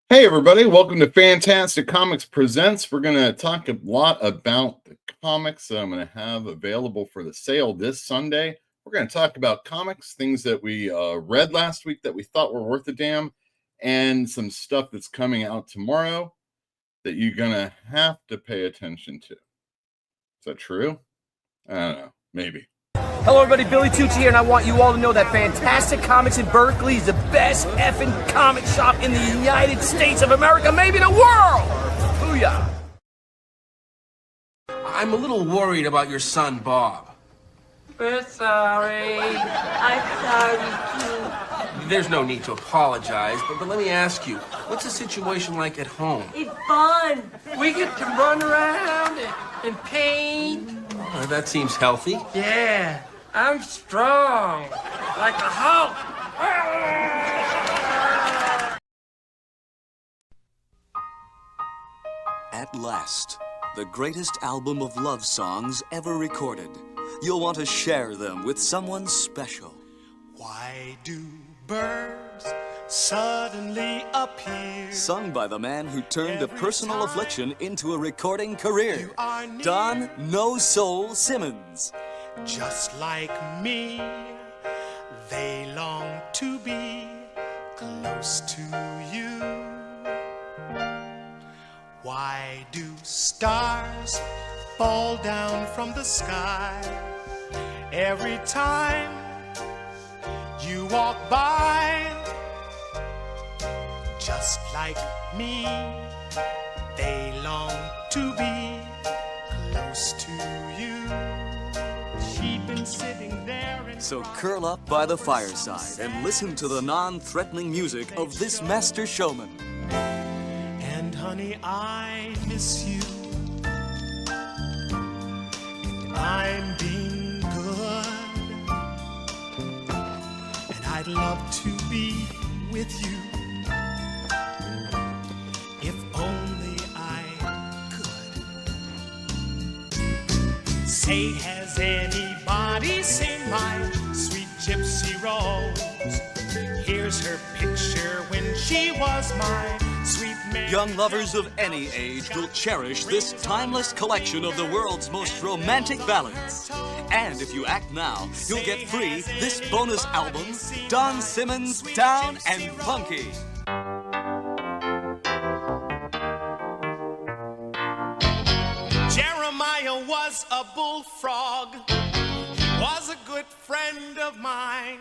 Hey everybody, welcome to Fantastic Comics Presents. We're going to talk a lot about the comics that I'm going to have available for the sale this Sunday. We're going to talk about comics, things that we read last week that we thought were worth a damn, and some stuff that's coming out tomorrow that you're going to have to pay attention to. Is that true? I don't know. Maybe. Hello everybody, Billy Tucci here, and I want you all to know that Fantastic Comics in Berkeley is the best effing comic shop in the United States of America, maybe the world! Booyah! I'm a little worried about your son, Bob. We're sorry. I'm sorry too. There's no need to apologize, but let me ask you, what's the situation like at home? It's fun. We get to run around and paint. Oh, that seems healthy. Yeah, I'm strong. Like a Hulk. At last, the greatest album of love songs ever recorded. You'll want to share them with someone special. Why do birds suddenly appear? Sung by the man who turned a personal affliction into a recording career, Don No Soul Simmons. Just like me, they long to be close to you. Why do stars fall down from the sky every time you walk by? Just like me, they long to be close to you. She'd been sitting there and So curl up by the fireside and listen to the non-threatening music of this master showman. and honey, I miss you. And I'm being good, and I'd love to be with you. If only I could. Say, has anybody seen my sweet gypsy rose? Here's her picture when she was my sweet Mary. Young lovers of any age will cherish this timeless collection of the world's most romantic ballads. And if you act now, you'll get free this bonus album, Don Simmons Down and Funky. Jeremiah was a bullfrog, was a good friend of mine.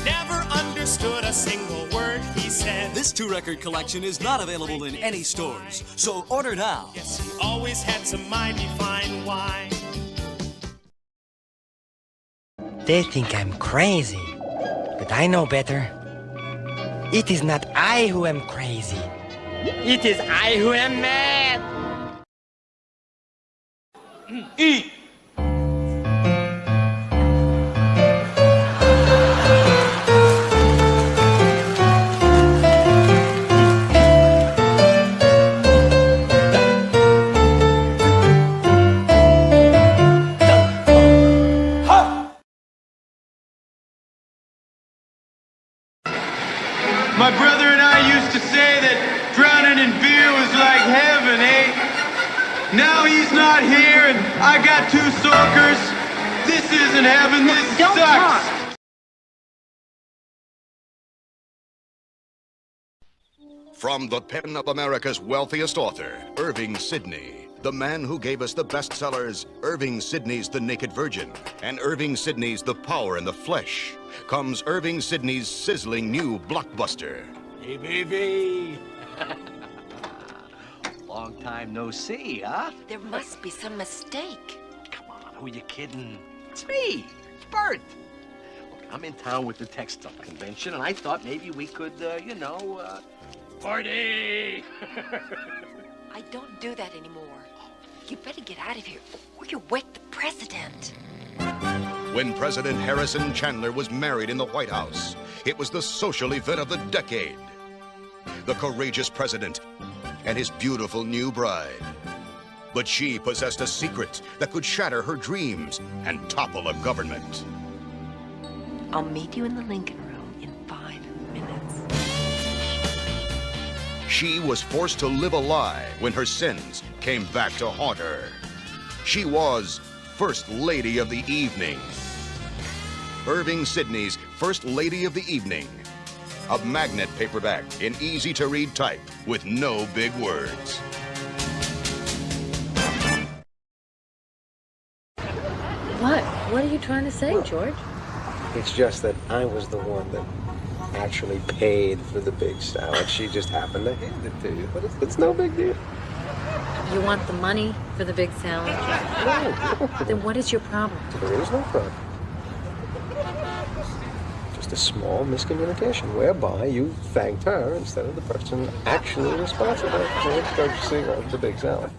Never understood a single word he said. This two-record collection is not available in any stores, so order now. Yes, he always had some mighty fine wine. They think I'm crazy, but I know better. It is not I who am crazy. It is I who am mad. Eat! My brother and I used to say that drowning in beer was like heaven, eh? Now he's not here and I got two soakers. This isn't heaven, this sucks. From the pen of America's wealthiest author, Irving Sidney, the man who gave us the bestsellers Irving Sidney's The Naked Virgin and Irving Sidney's The Power in the Flesh, comes Irving Sidney's sizzling new blockbuster. Hey, baby. Long time no see, huh? There must be some mistake. Come on, who are you kidding? It's me. It's Bert. Look, I'm in town with the textile convention, and I thought maybe we could, party! I don't do that anymore. You better get out of here, or you wake the president. When President Harrison Chandler was married in the White House, it was the social event of the decade. The courageous president and his beautiful new bride. But she possessed a secret that could shatter her dreams and topple a government. I'll meet you in the Lincoln Room in 5 minutes. She was forced to live a lie when her sins came back to haunt her. She was First Lady of the Evening. Irving Sidney's First Lady of the Evening. A magnet paperback in easy-to-read type with no big words. What? What are you trying to say, George? It's just that I was the one that actually paid for the big salad. She just happened to hand it to you, but it's no big deal. You want the money for the big salad? No. Then what is your problem? There is no problem. Just a small miscommunication whereby you thanked her instead of the person actually responsible for purchasing of the big salad.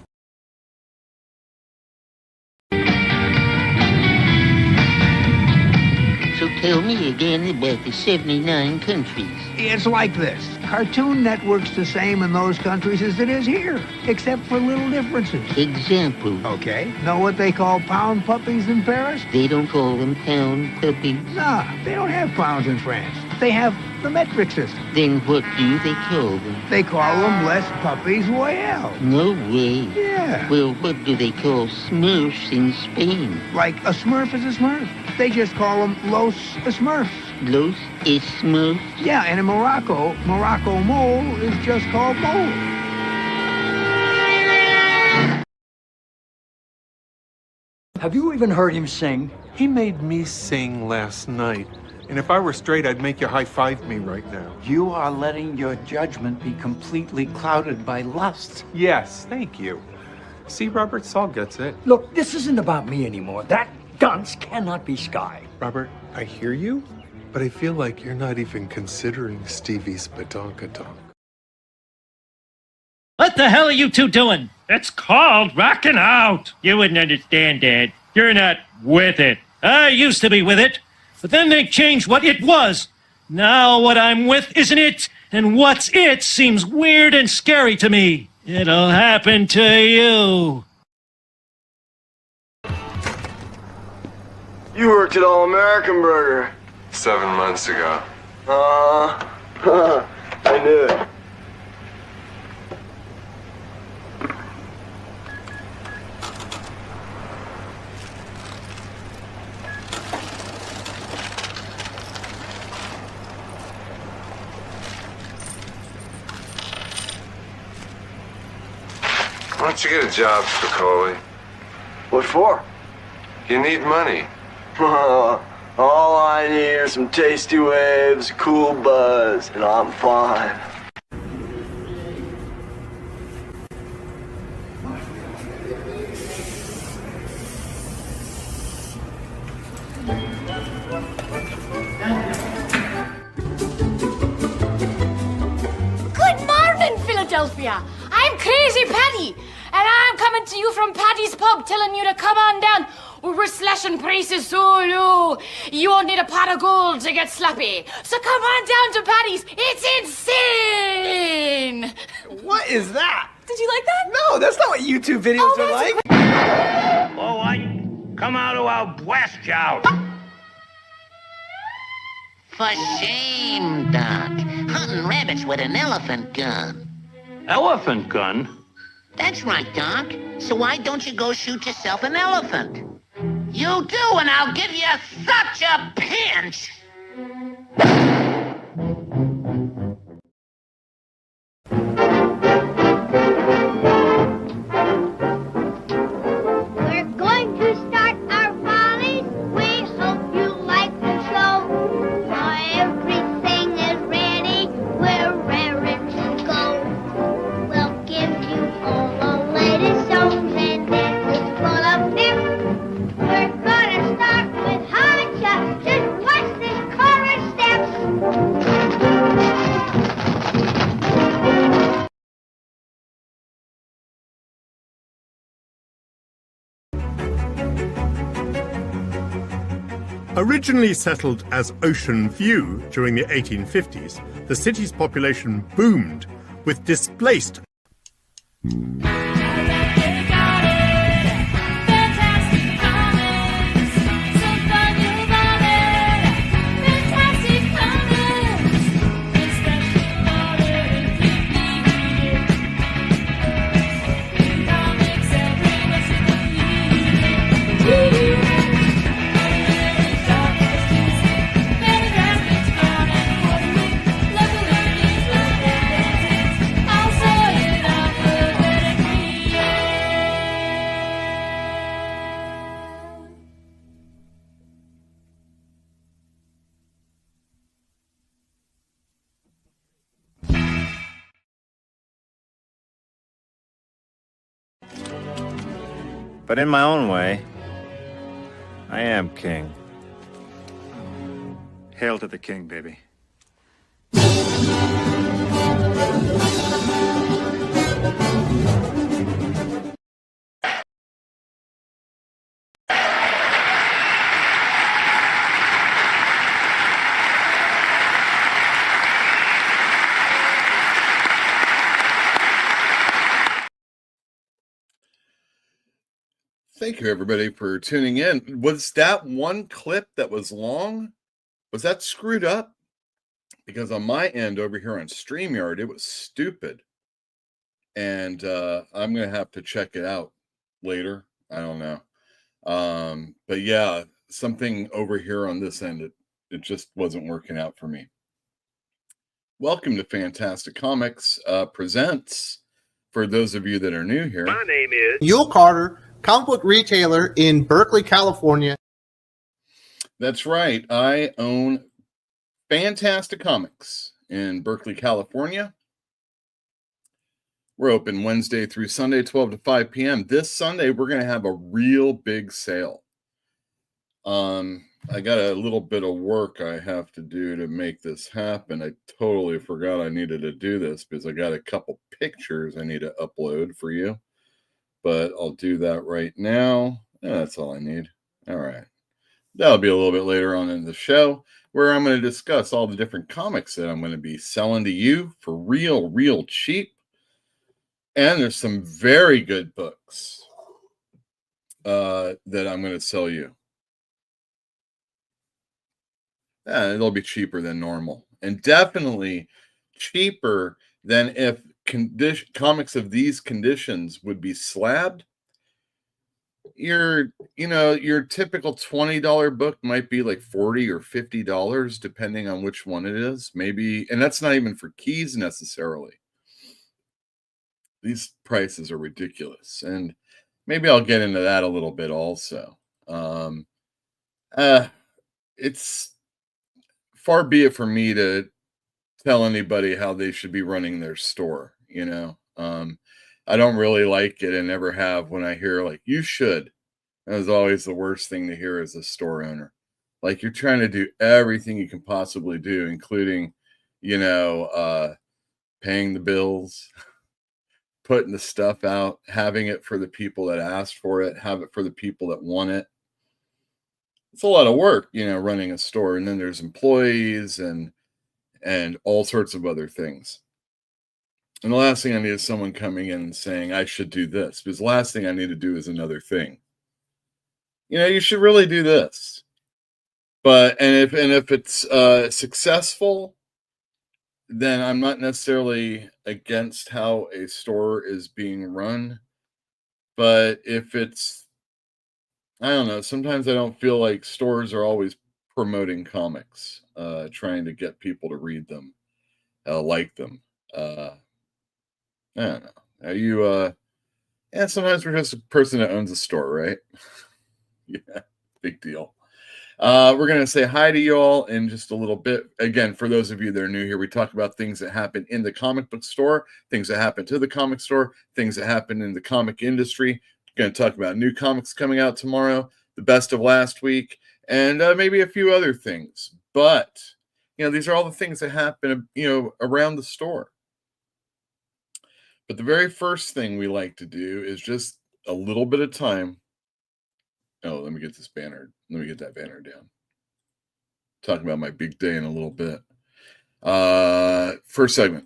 So tell me again about the 79 countries. It's like this. Cartoon Network's the same in those countries as it is here, except for little differences. Example. Okay. Know what they call pound puppies in Paris? They don't call them pound puppies. Nah, they don't have pounds in France. They have the metric system. Then what do they call them? They call them Les Puppies Royale. No way. Yeah. Well, what do they call Smurfs in Spain? Like a Smurf is a Smurf. They just call them Los Smurfs. Los Smurfs? Yeah, and in Morocco mole is just called mole. Have you even heard him sing? He made me sing last night. And if I were straight, I'd make you high-five me right now. You are letting your judgment be completely clouded by lust. Yes, thank you. See, Robert, Saul gets it. Look, this isn't about me anymore. That dunce cannot be Sky. Robert, I hear you, but I feel like you're not even considering Stevie's badonkadonk. What the hell are you two doing? It's called rocking out. You wouldn't understand, Dad. You're not with it. I used to be with it, but then they changed what it was. Now what I'm with isn't it, and what's it seems weird and scary to me. It'll happen to you. You worked at All American Burger. 7 months ago. I knew it. Why don't you get a job, Spicoli? What for? You need money. All I need are some tasty waves, cool buzz, and I'm fine. Good morning, Philadelphia. I'm Crazy Patty, and I'm coming to you from Patty's Pub, telling you to come on down. We're slashing prices so low, you won't need a pot of gold to get sloppy. So come on down to Patty's. It's insane. What is that? Did you like that? No, that's not what YouTube videos are like. All right, come out or I'll blast you out. For shame, Doc. Hunting rabbits with an elephant gun. Elephant gun? That's right, Doc. So why don't you go shoot yourself an elephant? You do, and I'll give you such a pinch! We're going to start our volleys. We hope you like the show. For everything is ready. We're raring to go. We'll give you all the latest songs and dances full of pep. We're gonna start with high chops. Just watch this chorus steps. Originally settled as Ocean View during the 1850s, the city's population boomed with displaced But in my own way, I am king. Hail to the king, baby. Thank you, everybody, for tuning in. Was that one clip that was long? Was that screwed up? Because on my end over here on StreamYard, it was stupid. And I'm going to have to check it out later. I don't know. But yeah, something over here on this end, it just wasn't working out for me. Welcome to Fantastic Comics Presents. For those of you that are new here, My name is Yule Carter, comic book retailer in Berkeley, California. That's right. I own Fantastic Comics in Berkeley, California. We're open Wednesday through Sunday, 12 to 5 p.m. This Sunday, we're going to have a real big sale. I got a little bit of work I have to do to make this happen. I totally forgot I needed to do this because I got a couple pictures I need to upload for you. But I'll do that right now. That's all I need. All right. That'll be a little bit later on in the show where I'm going to discuss all the different comics that I'm going to be selling to you for real cheap. And there's some very good books that I'm going to sell you. It'll be cheaper than normal. And definitely cheaper than if comics of these conditions would be slabbed. Your typical $20 book might be like $40 or $50, depending on which one it is. Maybe, and that's not even for keys necessarily. These prices are ridiculous. And maybe I'll get into that a little bit also. It's far be it for me to tell anybody how they should be running their store, I don't really like it and never have when I hear like, you should. That is always the worst thing to hear as a store owner. Like you're trying to do everything you can possibly do, including, paying the bills, putting the stuff out, having it for the people that asked for it, have it for the people that want it. It's a lot of work, running a store. And then there's employees and all sorts of other things. And the last thing I need is someone coming in and saying, I should do this. Because the last thing I need to do is another thing. You should really do this. And if it's successful, then I'm not necessarily against how a store is being run. But if it's, I don't know, sometimes I don't feel like stores are always promoting comics, trying to get people to read them, like them. I don't know. Are you, sometimes we're just a person that owns a store, right? Yeah, big deal. We're going to say hi to you all in just a little bit. Again, for those of you that are new here, we talk about things that happen in the comic book store, things that happen to the comic store, things that happen in the comic industry. We're going to talk about new comics coming out tomorrow, the best of last week, and maybe a few other things. But, these are all the things that happen, around the store. But the very first thing we like to do is just a little bit of time. Oh, let me get this banner. Let me get that banner down. Talk about my big day in a little bit. First segment.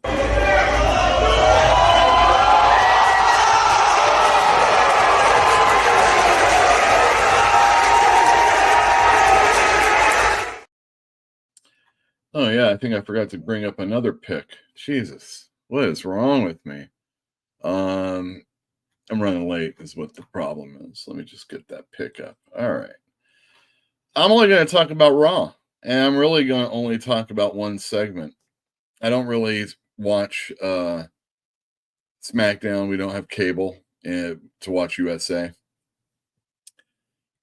Oh, yeah, I think I forgot to bring up another pick. Jesus, what is wrong with me? I'm running late is what the problem is. Let me just get that pick up. All right. I'm only going to talk about Raw, and I'm really going to only talk about one segment. I don't really watch SmackDown. We don't have cable to watch USA.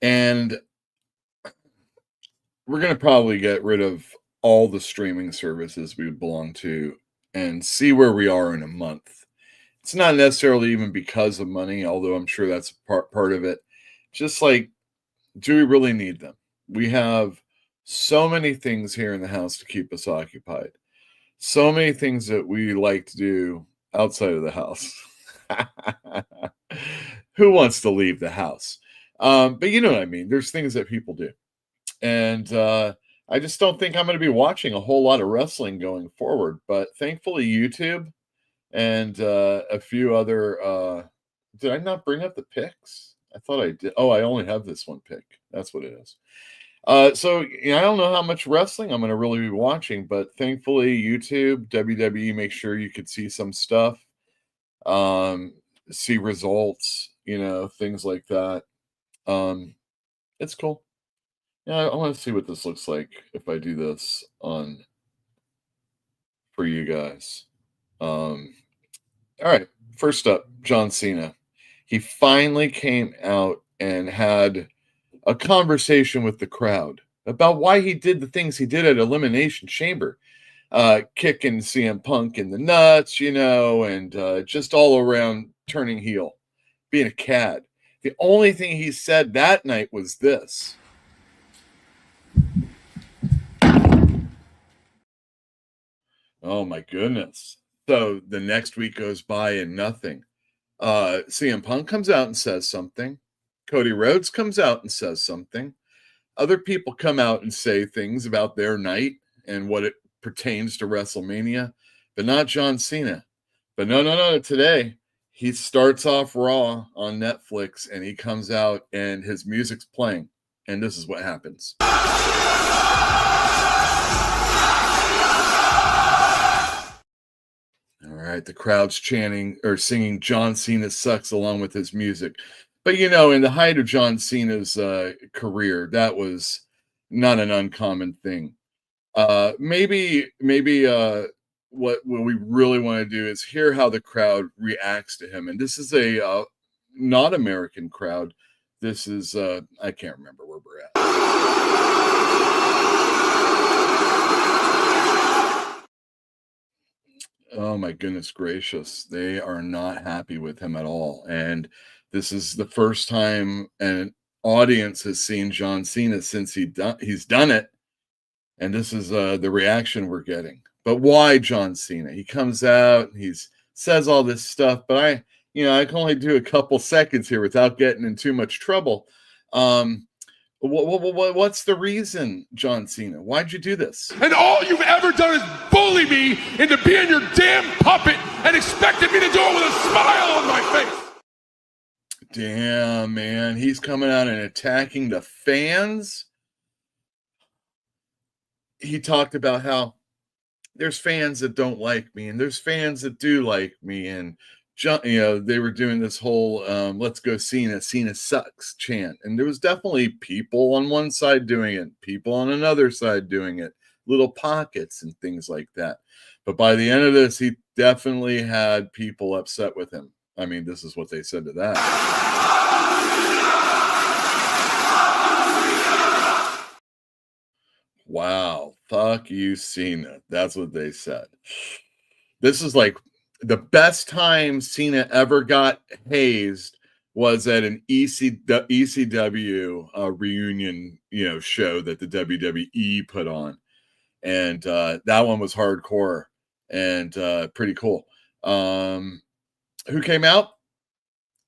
And we're going to probably get rid of all the streaming services we belong to and see where we are in a month. It's not necessarily even because of money, although I'm sure that's part of it. just like, do we really need them? We have so many things here in the house to keep us occupied. So many things that we like to do outside of the house. Who wants to leave the house? But you know what I mean? There's things that people do. And I just don't think I'm going to be watching a whole lot of wrestling going forward. But thankfully, YouTube and a few other. Did I not bring up the picks? I thought I did. Oh, I only have this one pick. That's what it is. So I don't know how much wrestling I'm going to really be watching, but thankfully, YouTube, WWE, make sure you could see some stuff, see results, things like that. It's cool. Yeah, I want to see what this looks like if I do this for you guys. All right, first up, John Cena. He finally came out and had a conversation with the crowd about why he did the things he did at Elimination Chamber, kicking CM Punk in the nuts, and just all around turning heel, being a cad. The only thing he said that night was this. Oh my goodness. So the next week goes by and nothing. CM Punk comes out and says something. Cody Rhodes comes out and says something. Other people come out and say things about their night and what it pertains to WrestleMania, but not John Cena. But no. Today, he starts off Raw on Netflix and he comes out and his music's playing. And this is what happens. All right, the crowd's chanting or singing John Cena sucks along with his music. But, in the height of John Cena's career, that was not an uncommon thing. Maybe what we really want to do is hear how the crowd reacts to him. And this is a not American crowd. This is, I can't remember where we're at. Oh my goodness gracious. They are not happy with him at all. And this is the first time an audience has seen John Cena since he's done it. And this is the reaction we're getting. But why John Cena? He comes out and he says all this stuff, but I can only do a couple seconds here without getting in too much trouble. What's the reason, John Cena? Why'd you do this? And all you've ever done is bully me into being your damn puppet and expected me to do it with a smile on my face. Damn, man. He's coming out and attacking the fans. He talked about how there's fans that don't like me and there's fans that do like me. And, they were doing this whole let's go Cena sucks chant. And there was definitely people on one side doing it, people on another side doing it, little pockets and things like that. But by the end of this, he definitely had people upset with him. I mean, this is what they said to that. Wow. Fuck you, Cena. That's what they said. This is like the best time Cena ever got hazed was at an ECW reunion, show that the WWE put on. And that one was hardcore and pretty cool. Who came out?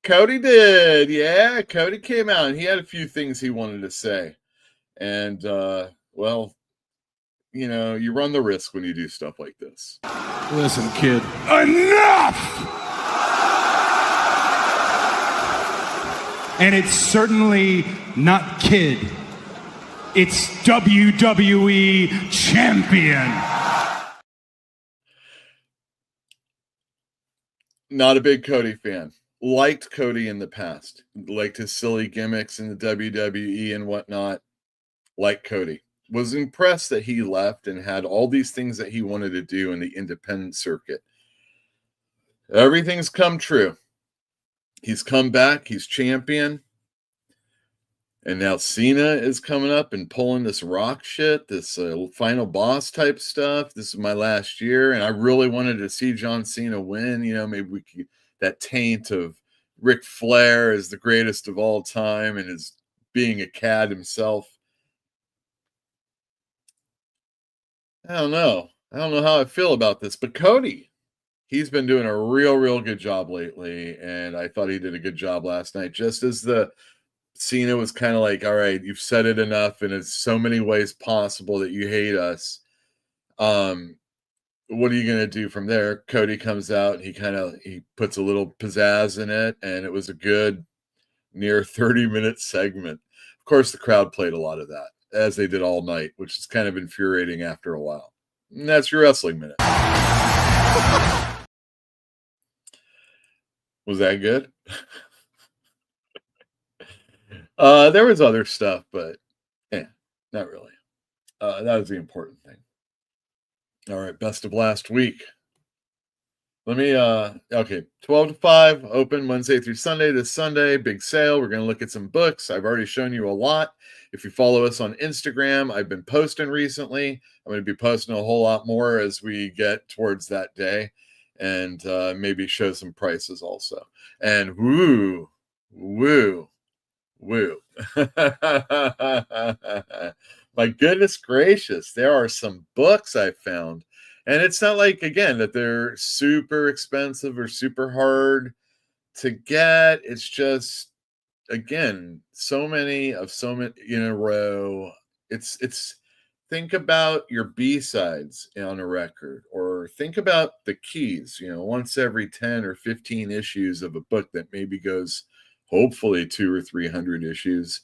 Cody did. Yeah, Cody came out and he had a few things he wanted to say. And, you run the risk when you do stuff like this. Listen, kid. Enough! And it's certainly not kid. It's WWE champion. Not a big Cody fan. Liked Cody in the past. Liked his silly gimmicks in the WWE and whatnot. Liked Cody. Was impressed that he left and had all these things that he wanted to do in the independent circuit. Everything's come true. He's come back. He's champion. And now Cena is coming up and pulling this rock shit, this final boss type stuff. This is my last year. And I really wanted to see John Cena win. Maybe we could, that taint of Ric Flair is the greatest of all time and is being a cad himself. I don't know how I feel about this, but Cody, he's been doing a real good job lately, and I thought he did a good job last night. Just as the Cena was kind of like, all right, you've said it enough, and it's so many ways possible that you hate us. What are you going to do from there? Cody comes out, and he puts a little pizzazz in it, and it was a good near 30-minute segment. Of course, the crowd played a lot of that, as they did all night, which is kind of infuriating after a while. And that's your Wrestling Minute. Was that good? There was other stuff, but not really. That was the important thing. All right, best of last week. Let me, okay, 12 to 5, open Wednesday through Sunday. This Sunday, big sale. We're going to look at some books. I've already shown you a lot. If you follow us on Instagram, I've been posting recently. I'm going to be posting a whole lot more as we get towards that day, and maybe show some prices also. And woo. My goodness gracious, there are some books I found. And it's not like, again, that they're super expensive or super hard to get. It's just, again, so many in a row. It's think about your B-sides on a record, or think about the keys, once every 10 or 15 issues of a book that maybe goes hopefully 200 or 300 issues.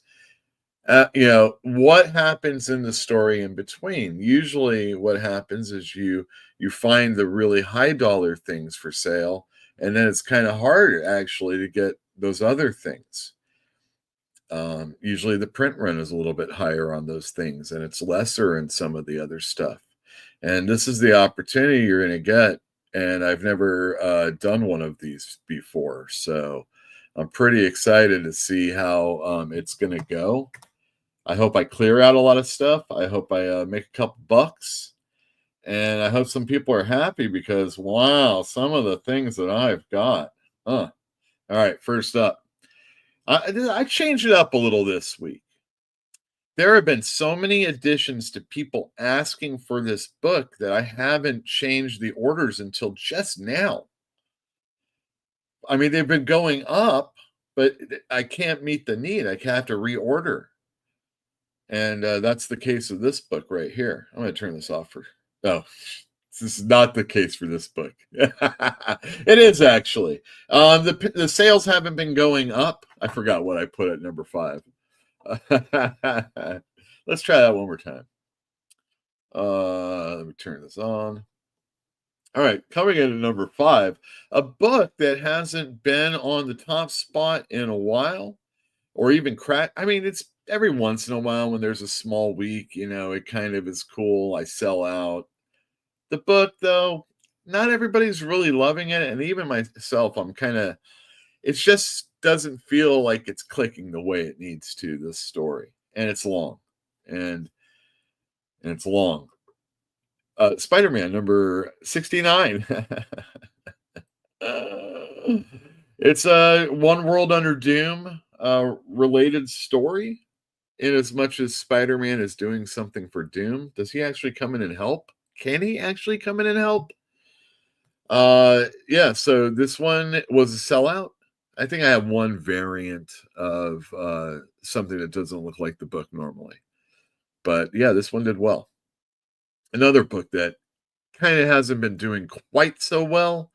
What happens in the story in between? Usually what happens is you find the really high dollar things for sale, and then it's kind of harder actually to get those other things. Usually the print run is a little bit higher on those things, and it's lesser in some of the other stuff. And this is the opportunity you're going to get. And I've never done one of these before, so I'm pretty excited to see how it's going to go. I hope I clear out a lot of stuff. I hope I make a couple bucks. And I hope some people are happy because, wow, some of the things that I've got. All right, first up. I changed it up a little this week. There have been so many additions to people asking for this book that I haven't changed the orders until just now. I mean, they've been going up, but I can't meet the need. I have to reorder. And that's the case of this book right here. I'm going to turn this off this is not the case for this book. It is actually. The sales haven't been going up. I forgot what I put at number 5. Let's try that one more time. Let me turn this on. All right, coming in at number 5, a book that hasn't been on the top spot in a while, or even crack. I mean, it's every once in a while when there's a small week, it kind of is cool. I sell out. The book, though, not everybody's really loving it. And even myself, it just doesn't feel like it's clicking the way it needs to, this story. And it's long. And it's long. Spider-Man number 69. It's a One World Under Doom related story. In as much as Spider-Man is doing something for Doom, does he actually come in and help? Can he actually come in and help? Yeah, so this one was a sellout. I think I have one variant of something that doesn't look like the book normally. But yeah, this one did well. Another book that kind of hasn't been doing quite so well,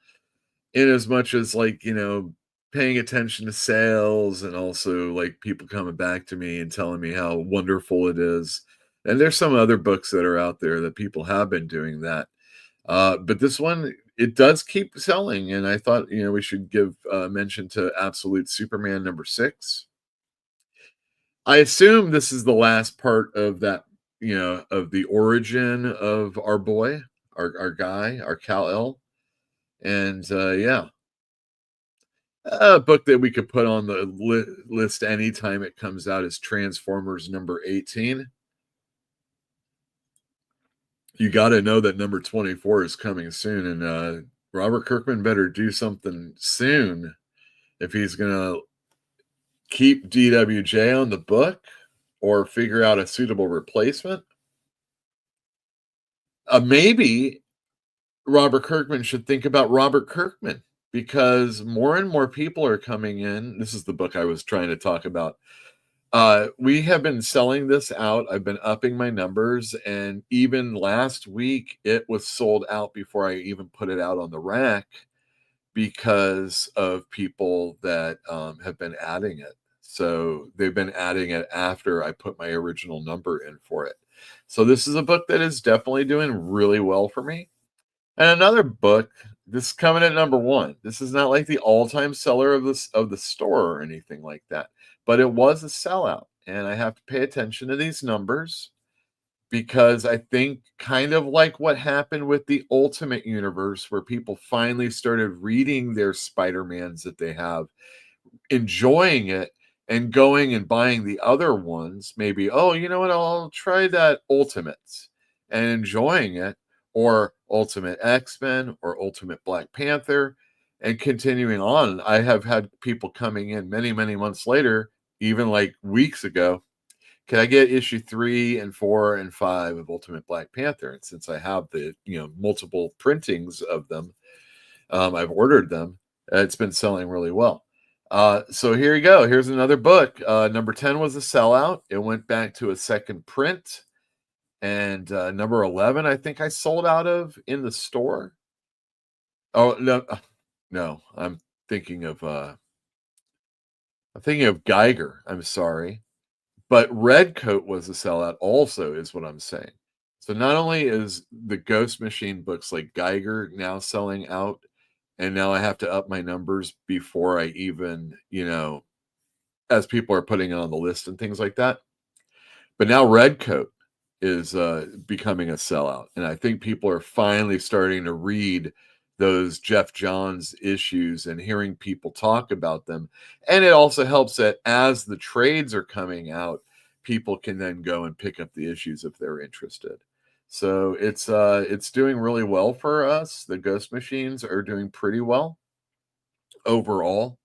in as much as paying attention to sales, and also people coming back to me and telling me how wonderful it is. And there's some other books that are out there that people have been doing that. But this one, it does keep selling. And I thought, we should give mention to Absolute Superman number 6. I assume this is the last part of that, of the origin of our boy, our guy, our Kal-El. And yeah. A book that we could put on the list anytime it comes out is Transformers number 18. You got to know that number 24 is coming soon, and Robert Kirkman better do something soon if he's going to keep DWJ on the book or figure out a suitable replacement. Maybe Robert Kirkman should think about Robert Kirkman, because more and more people are coming in. This is the book I was trying to talk about. We have been selling this out. I've been upping my numbers, and even last week it was sold out before I even put it out on the rack because of people that have been adding it. So they've been adding it after I put my original number in for it. So this is a book that is definitely doing really well for me. And another book, this is coming at number 1. This is not like the all-time seller of the store or anything like that, but it was a sellout, and I have to pay attention to these numbers because I think kind of like what happened with the Ultimate Universe, where people finally started reading their Spider-Mans that they have, enjoying it, and going and buying the other ones. Maybe, oh, you know what, I'll try that Ultimates, and enjoying it, or Ultimate X-Men or Ultimate Black Panther, and continuing on. I have had people coming in many, many months later, even like weeks ago, can I get issue 3 and 4 and 5 of Ultimate Black Panther? And since I have the multiple printings of them, I've ordered them. It's been selling really well. So here you go. Here's another book. Number 10 was a sellout. It went back to a second print. And number 11, I think I sold out of in the store. Oh, no, I'm thinking of Geiger. I'm sorry. But Redcoat was a sellout also, is what I'm saying. So not only is the Ghost Machine books like Geiger now selling out, and now I have to up my numbers before I even, as people are putting it on the list and things like that. But now Redcoat is becoming a sellout. And I think people are finally starting to read those Jeff Johns issues and hearing people talk about them. And it also helps that as the trades are coming out, people can then go and pick up the issues if they're interested. So it's doing really well for us. The Ghost Machines are doing pretty well overall,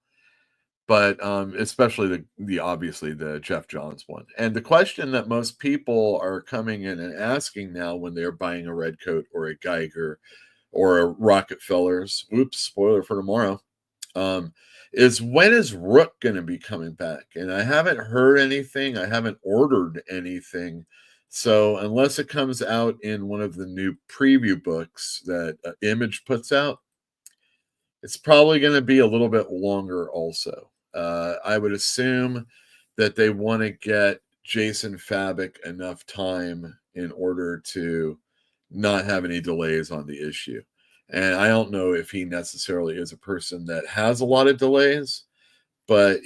but especially obviously the Jeff Johns one. And the question that most people are coming in and asking now when they're buying a Redcoat or a Geiger or a Rockefellers, oops, spoiler for tomorrow, is when is Rook going to be coming back? And I haven't heard anything. I haven't ordered anything. So unless it comes out in one of the new preview books that Image puts out, it's probably going to be a little bit longer also. I would assume that they want to get Jason Fabok enough time in order to not have any delays on the issue. And I don't know if he necessarily is a person that has a lot of delays, but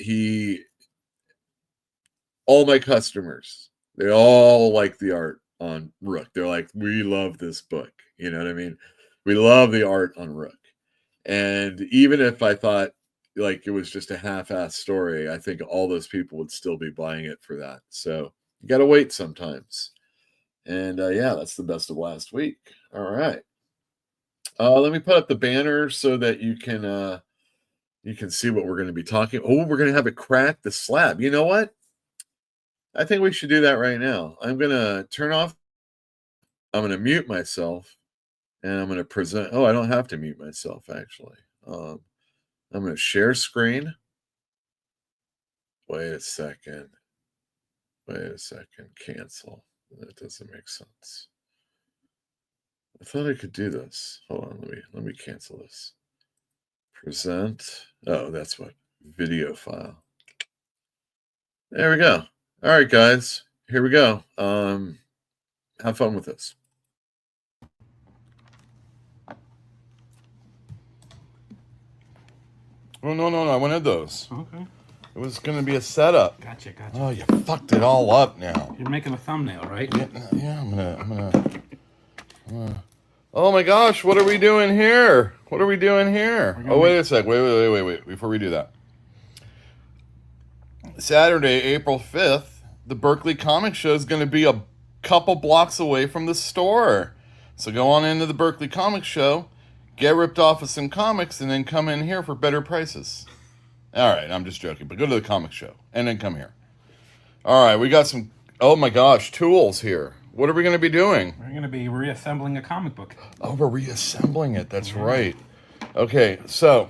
all my customers, they all like the art on Rook. They're like, we love this book. You know what I mean? We love the art on Rook. And even if I thought like it was just a half-assed story, I think all those people would still be buying it for that. So you got to wait sometimes. And yeah, that's the best of last week. All right. Let me put up the banner so that you can see what we're going to be talking. Oh, we're going to have a Crack the Slab. You know what? I think we should do that right now. I'm going to turn off. I'm going to mute myself, and I'm going to present. Oh, I don't have to mute myself, actually. I'm going to share screen. Wait a second. Cancel. That doesn't make sense. I thought I could do this. Hold on. Let me cancel this. Present. Oh, that's what. Video file. There we go. All right, guys. Here we go. Have fun with this. Oh, no. I wanted those. Okay. It was going to be a setup. Gotcha. Oh, you fucked it all up now. You're making a thumbnail, right? Yeah, I'm gonna. Oh my gosh, what are we doing here? Oh, wait a sec. Wait. Before we do that. Saturday, April 5th, the Berkeley Comic Show is going to be a couple blocks away from the store. So go on into the Berkeley Comic Show, get ripped off of some comics, and then come in here for better prices. All right, I'm just joking, but go to the comic show and then come here. All right, we got some, oh my gosh, tools here. What are we going to be doing? We're going to be reassembling a comic book. Oh, we're reassembling it. That's right. Okay, so,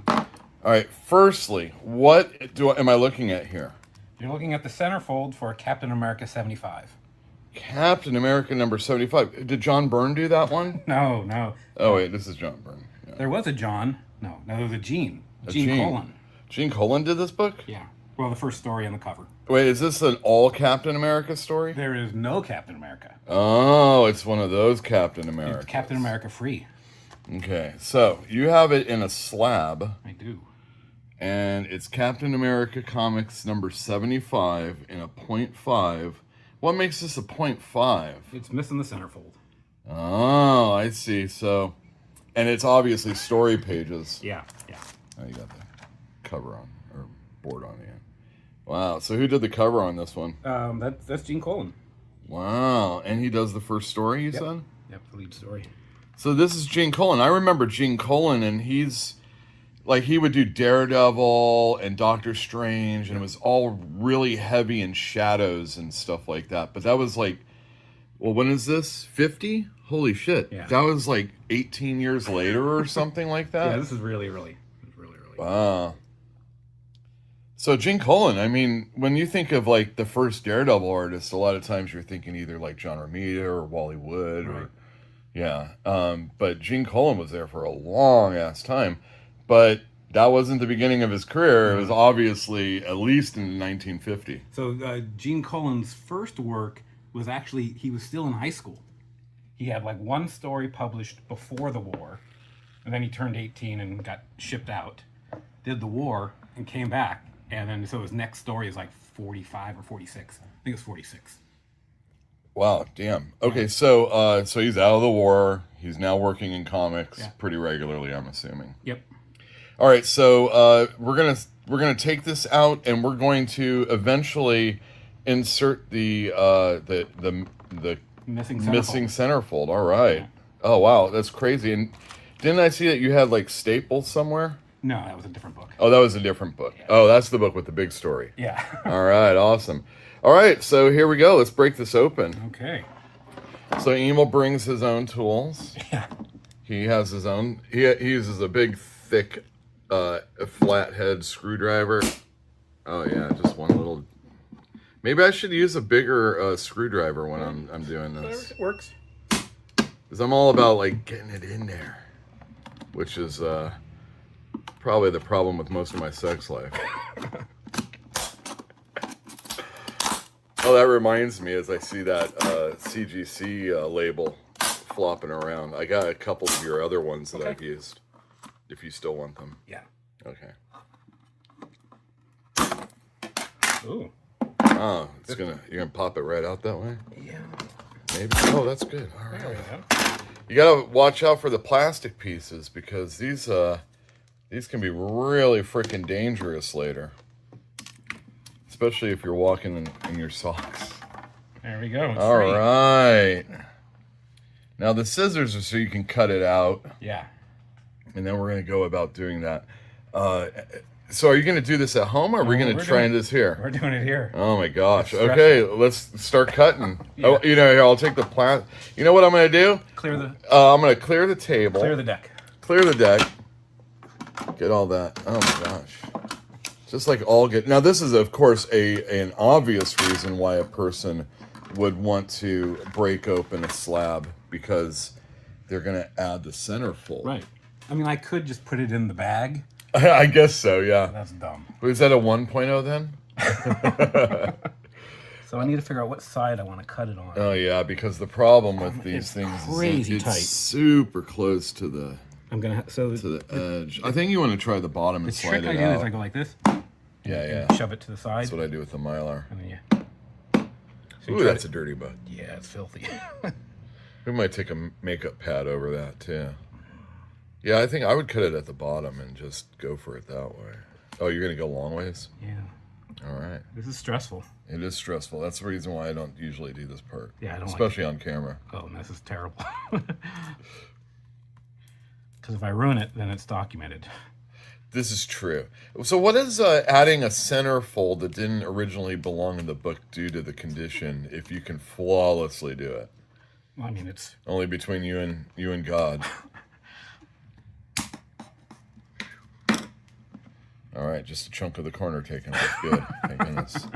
all right, firstly, what am I looking at here? You're looking at the centerfold for Captain America 75. Captain America number 75. Did John Byrne do that one? No. Oh, wait, this is John Byrne. Yeah. There was a John. No, there was a Gene. Gene Colan. Gene Colan did this book? Yeah. Well, the first story on the cover. Wait, is this an all Captain America story? There is no Captain America. Oh, it's one of those Captain America. It's Captain America free. Okay, so you have it in a slab. I do. And it's Captain America Comics number 75 in a 0.5. What makes this a 0.5? It's missing the centerfold. Oh, I see. So, and it's obviously story pages. Yeah. Oh, you got the cover on, or board on the end. Wow, so who did the cover on this one? That's Gene Colan. Wow, and he does the first story, you said? Yep, the lead story. So this is Gene Colan. I remember Gene Colan, and he's, like, he would do Daredevil and Doctor Strange, and it was all really heavy in shadows and stuff like that. But that was like, well, when is this? 50? Holy shit. Yeah. That was like 18 years later or something like that? Yeah, this is really early. Wow. So Gene Colan, I mean, when you think of like the first Daredevil artist, a lot of times you're thinking either like John Romita or Wally Wood, or but Gene Colan was there for a long ass time, but that wasn't the beginning of his career. It was obviously at least in 1950. So Gene Colan's first work was actually, he was still in high school. He had like one story published before the war, and then he turned 18 and got shipped out. Did the war and came back, and then so his next story is like 45 or 46. I think it's 46. Wow, damn. Okay, so he's out of the war. He's now working in comics pretty regularly, I'm assuming. Yep. All right, so we're gonna take this out, and we're going to eventually insert the missing centerfold. All right. Oh wow, that's crazy. And didn't I see that you had like staples somewhere? No, that was a different book. Oh, that was a different book. Yeah. Oh, that's the book with the big story. Yeah. All right, awesome. All right, so here we go. Let's break this open. Okay. So Emil brings his own tools. Yeah. He has his own. He uses a big, thick, flathead screwdriver. Oh yeah, just one little. Maybe I should use a bigger screwdriver when I'm doing this. It works. Because I'm all about like getting it in there, which is probably the problem with most of my sex life. Oh, that reminds me as I see that CGC label flopping around. I got a couple of your other ones that I've used. If you still want them. Yeah. Okay. Ooh. Oh, you're gonna pop it right out that way? Yeah. Maybe. Oh, that's good. All right. You gotta watch out for the plastic pieces because these can be really freaking dangerous later. Especially if you're walking in your socks. There we go. All right. Now the scissors are so you can cut it out. Yeah. And then we're going to go about doing that. So are you going to do this at home or are we going to try this here? We're doing it here. Oh my gosh. Okay, let's start cutting. Yeah. Oh, here, I'll take the plant. You know what I'm going to do? Clear the... I'm going to clear the table. Clear the deck. Clear the deck. Get all that. Oh my gosh. Just like all get. Now this is of course an obvious reason why a person would want to break open a slab because they're going to add the centerfold. Right. I mean, I could just put it in the bag. I guess so, yeah. That's dumb. Was that a 1.0 then? So I need to figure out what side I want to cut it on. Oh yeah, because the problem with these things crazy is tight. It's super close to the to the edge. I think you want to try the bottom and slide it out. The trick I do is I go like this. Yeah. Shove it to the side. That's what I do with the Mylar. And then Ooh, that's a dirty book. Yeah, it's filthy. We might take a makeup pad over that too. Yeah, I think I would cut it at the bottom and just go for it that way. Oh, you're gonna go long ways? Yeah. All right. This is stressful. It is stressful. That's the reason why I don't usually do this part. Yeah, I don't especially on camera. Oh, this is terrible. Because if I ruin it, then it's documented. This is true. So what does adding a centerfold that didn't originally belong in the book do to the condition if you can flawlessly do it? Well, I mean, it's only between you and God. All right, just a chunk of the corner taken off. Good. Thank goodness.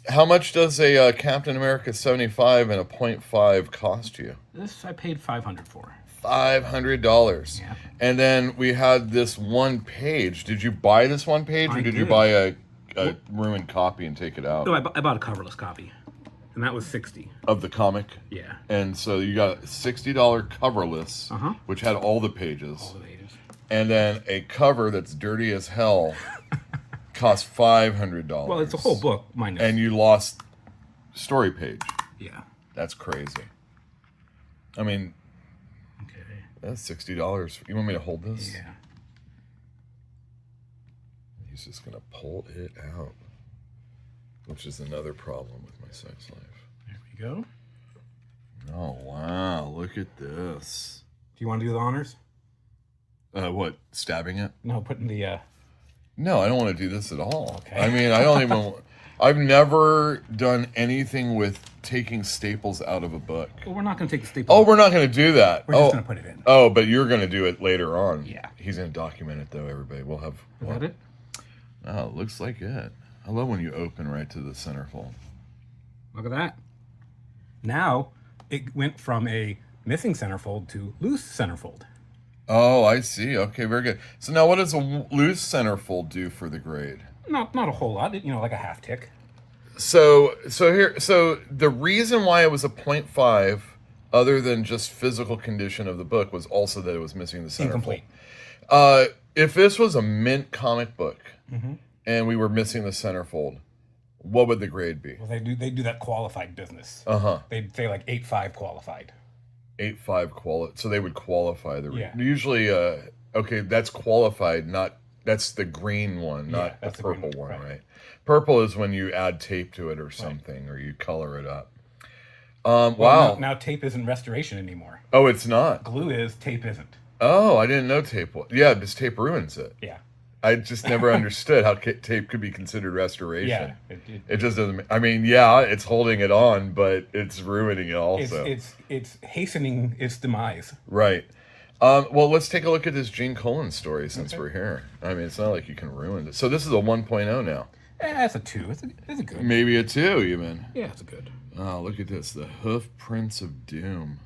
How much does a Captain America 75 and a .5 cost you? This I paid $500 for. $500. Yeah. And then we had this one page. Did you buy this one page, or did you buy a ruined copy and take it out? No, I bought a coverless copy, and that was $60 of the comic. Yeah. And so you got a $60 coverless, which had all the pages. All the pages. And then a cover that's dirty as hell cost $500. Well, it's a whole book, minus. And you lost story page. Yeah. That's crazy. I mean, okay, that's $60. You want me to hold this? Yeah. He's just gonna pull it out, which is another problem with my sex life. There we go. Oh wow! Look at this. Do you want to do the honors? What? Stabbing it? No, putting the. No, I don't want to do this at all. Okay. I mean, I don't even. I've never done anything with taking staples out of a book. Well, we're not going to take the staple. Oh, we're not going to do that. We're just going to put it in. Oh, but you're going to do it later on. Yeah. He's going to document it, though, everybody. We'll have... Is that it? Oh, it looks like it. I love when you open right to the centerfold. Look at that. Now, it went from a missing centerfold to loose centerfold. Oh, I see. Okay, very good. So now what does a loose centerfold do for the grade? Not a whole lot. You know, like a half tick. So the reason why it was a 0.5, other than just physical condition of the book, was also that it was missing the centerfold. Incomplete. If this was a mint comic book and we were missing the centerfold, what would the grade be? Well, they do that qualified business. They'd say like 8.5 qualified. 8.5 qualified. So they would qualify the. Yeah. Usually, okay, that's qualified. That's the green one, not the purple one, right? Purple is when you add tape to it or something, or you color it up. Wow. Now tape isn't restoration anymore. Oh, it's not. Glue is, tape isn't. Oh, I didn't know tape was. Yeah, because tape ruins it. Yeah. I just never understood how tape could be considered restoration. Yeah. It just doesn't. I mean, yeah, it's holding it on, but it's ruining it also. It's hastening its demise. Right. Well, let's take a look at this Gene Colan story since we're here. I mean, it's not like you can ruin it. So this is a 1.0 now. It's a 2. It's a good. Maybe a 2 even. Yeah, it's a good. Oh, look at this. The Hoof Prints of Doom.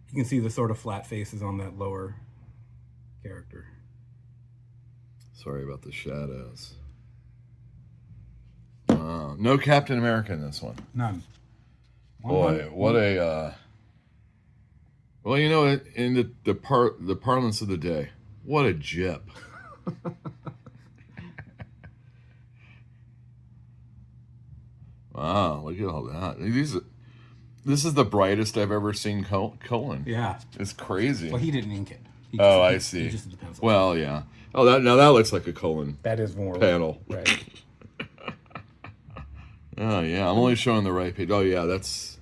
You can see the sort of flat faces on that lower character. Sorry about the shadows. No Captain America in this one. None. Boy, what a... well, you know, in the parlance of the day, what a jip. Wow, look at all that. This is the brightest I've ever seen Colan. Yeah. It's crazy. Well, he didn't ink it. I see. He just did the pencil. Well, yeah. Oh, that looks like a Colan. That is more panel. Right. Oh yeah, I'm only showing the right page. Oh yeah, that's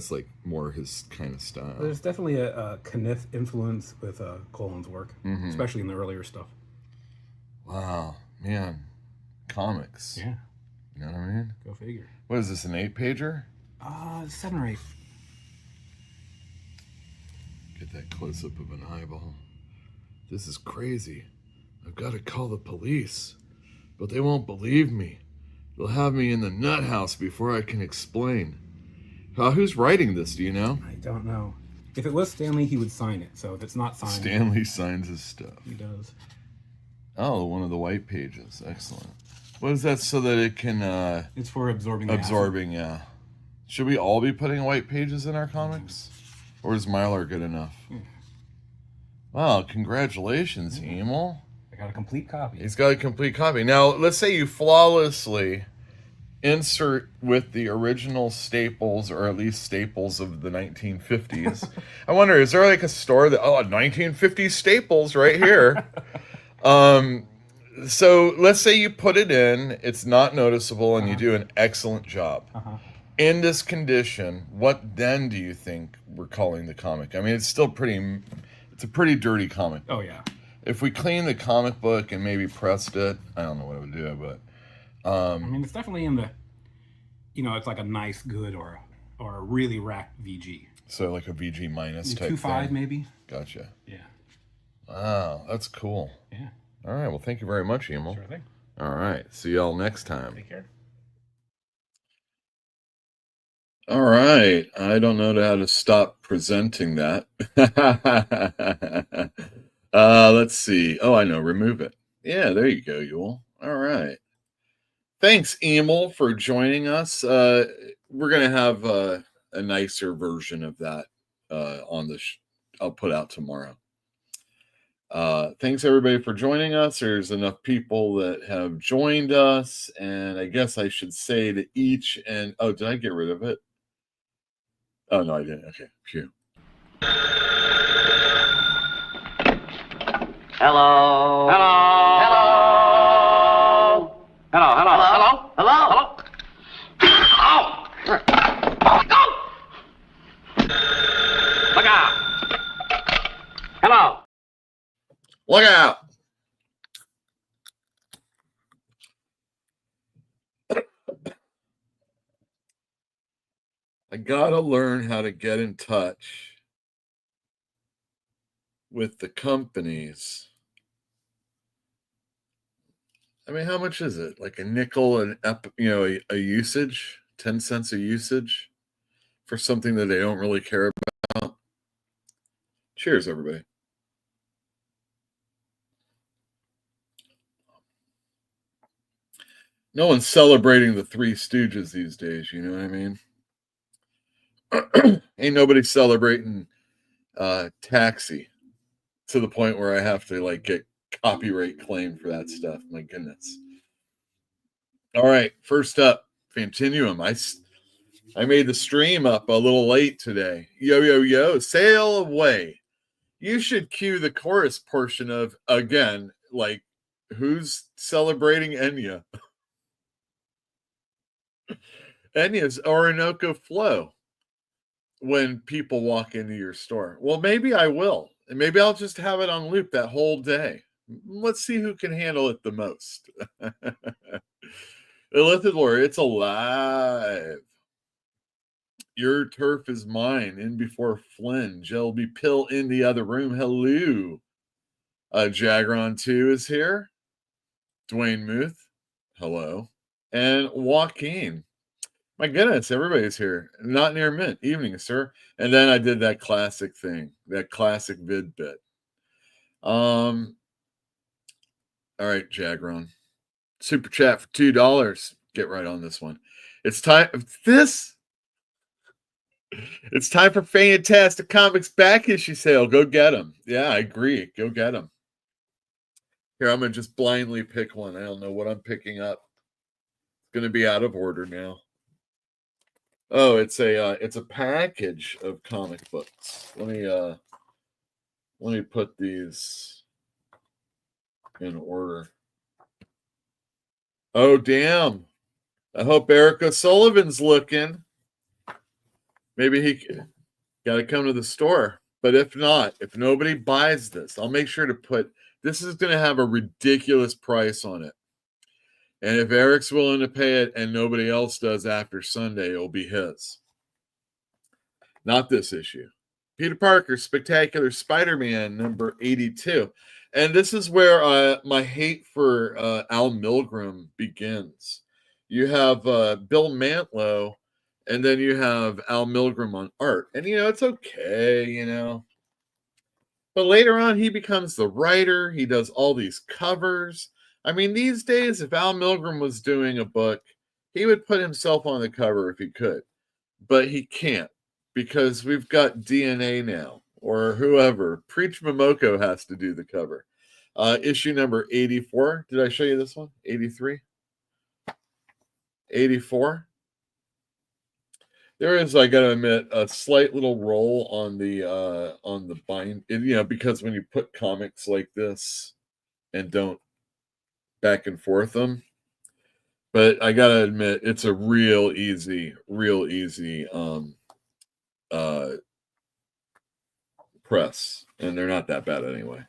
like more his kind of style. There's definitely a Kniff influence with Colan's work, especially in the earlier stuff. Wow, man, comics. Yeah. You know what I mean? Go figure. What is this, an 8-pager? 7 or 8. Get that close up of an eyeball. This is crazy. I've got to call the police, but they won't believe me. They'll have me in the nut house before I can explain. Who's writing this, do you know? I don't know. If it was Stanley, he would sign it. So if it's not signed... Stanley signs his stuff. He does. Oh, one of the white pages. Excellent. What is that so that it can... it's for absorbing Absorbing, yeah. Should we all be putting white pages in our comics? Or is Mylar good enough? Wow, congratulations, Emil. I got a complete copy. He's got a complete copy. Now, let's say you flawlessly insert with the original staples, or at least staples of the 1950s. I wonder, is there like a store that, 1950s staples right here. So let's say you put it in, it's not noticeable, and you do an excellent job. In this condition, what then do you think we're calling the comic? I mean, it's still it's It's a pretty dirty comic. Oh yeah. If we cleaned the comic book and maybe pressed it, I don't know what it would do, but I mean, it's definitely in the, it's like a nice, good, or a really racked VG. So like a VG minus type 2.5 thing. maybe. Gotcha. Yeah. Wow, that's cool. Yeah. All right. Well, thank you very much, Emil. Sure thing. All right. See y'all next time. Take care. All right. I don't know how to stop presenting that. Let's see. Oh, I know. Remove it. Yeah, there you go, Yule. All right. Thanks, Emil, for joining us. We're going to have a nicer version of that on the I'll put out tomorrow. Thanks, everybody, for joining us. There's enough people that have joined us, and I guess I should say to each and... Oh, did I get rid of it? Oh, no, I didn't. Okay, phew. Hello. Hello. Hello. Hello. Hello. Hello. Hello. Hello. Oh. Go. Look out. Hello. Look out. I gotta learn how to get in touch with the companies. I mean, how much is it? Like a nickel a usage, 10 cents a usage for something that they don't really care about. Cheers, everybody. No one's celebrating the Three Stooges these days, you know what I mean? Ain't nobody celebrating Taxi to the point where I have to like get copyright claim for that stuff. My goodness. All right, first up, Fantinuum. I made the stream up a little late today. Yo, yo, yo, sail away. You should cue the chorus portion of, again, like, who's celebrating Enya? Enya's Orinoco Flow when people walk into your store. Well, maybe I will. And maybe I'll just have it on loop that whole day. Let's see who can handle it the most. Illithid Lord, it's alive. Your turf is mine. In before Flynn. Jelby Pill in the other room. Hello. Jagron 2 is here. Dwayne Muth. Hello. And Joaquin. My goodness, everybody's here. Not near mint. Evening, sir. And then I did that classic thing, that classic vid bit. All right, Jagron. Super chat for $2. Get right on this one. It's time. It's time for Fantastic Comics back issue sale. Go get them. Yeah, I agree. Go get them. Here, I'm gonna just blindly pick one. I don't know what I'm picking up. It's gonna be out of order now. Oh, it's a package of comic books. Let me put these in order. Oh, damn. I hope Eric O'Sullivan's looking. Maybe he got to come to the store. But if not, if nobody buys this, I'll make sure to put, this is going to have a ridiculous price on it. And if Eric's willing to pay it and nobody else does after Sunday, it'll be his. Not this issue. Peter Parker, Spectacular Spider-Man, number 82. And this is where my hate for Al Milgrom begins. You have Bill Mantlo, and then you have Al Milgrom on art. And, it's okay, But later on, he becomes the writer. He does all these covers. I mean, these days, if Al Milgrom was doing a book, he would put himself on the cover if he could. But he can't, because we've got DNA now, or whoever. Preach Momoko has to do the cover. Issue number 84. Did I show you this one? 83? 84. There is, I gotta admit, a slight little roll on the bind, because when you put comics like this and don't back and forth them, but I gotta admit, it's a real easy press. And they're not that bad anyway.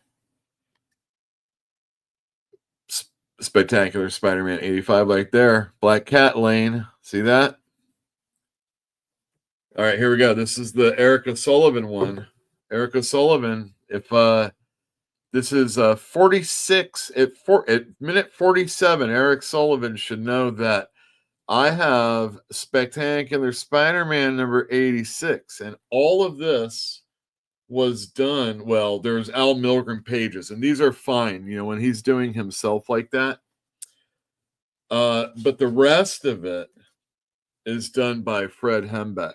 Spectacular Spider-Man 85 right there. Black Cat Lane. See that? All right, here we go. This is the Erica Sullivan one. Erica Sullivan, if this is 46 at minute 47, Eric Sullivan should know that I have Spectacular Spider-Man number 86, and all of this was done. Well, there's Al Milgrom pages, and these are fine, when he's doing himself like that. But the rest of it is done by Fred Hembeck.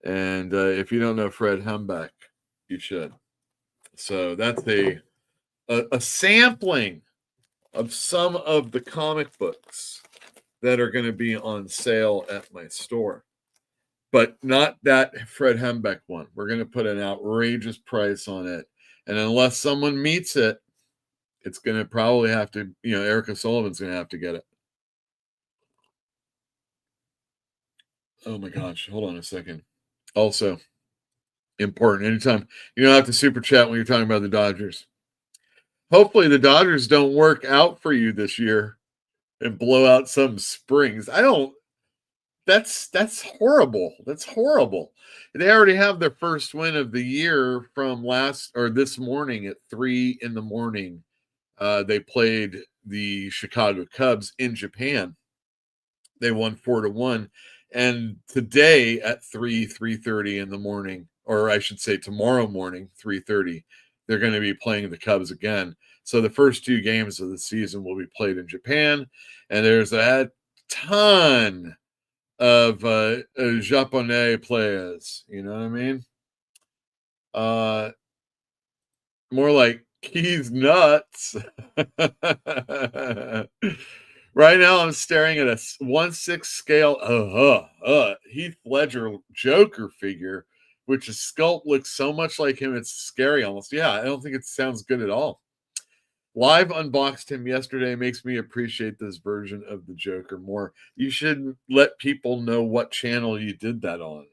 And if you don't know Fred Hembeck, you should. So that's a sampling of some of the comic books that are going to be on sale at my store. But not that Fred Hembeck one. We're going to put an outrageous price on it. And unless someone meets it, it's going to probably have to, Erica Sullivan's going to have to get it. Oh my gosh. Hold on a second. Also, important. Anytime you don't have to super chat when you're talking about the Dodgers. Hopefully the Dodgers don't work out for you this year and blow out some Springs. That's horrible. That's horrible. They already have their first win of the year from this morning at 3 a.m. They played the Chicago Cubs in Japan. They won 4-1. And today at 3:30 in the morning, or I should say tomorrow morning, 3:30, they're going to be playing the Cubs again. So the first 2 games of the season will be played in Japan. And there's a ton of Japonais players. You know what I mean? More like he's nuts. Right now, I'm staring at a 1/6 scale Heath Ledger Joker figure, which his sculpt looks so much like him, it's scary almost. Yeah, I don't think it sounds good at all. Live unboxed him yesterday. Makes me appreciate this version of the Joker more. You should let people know what channel you did that on.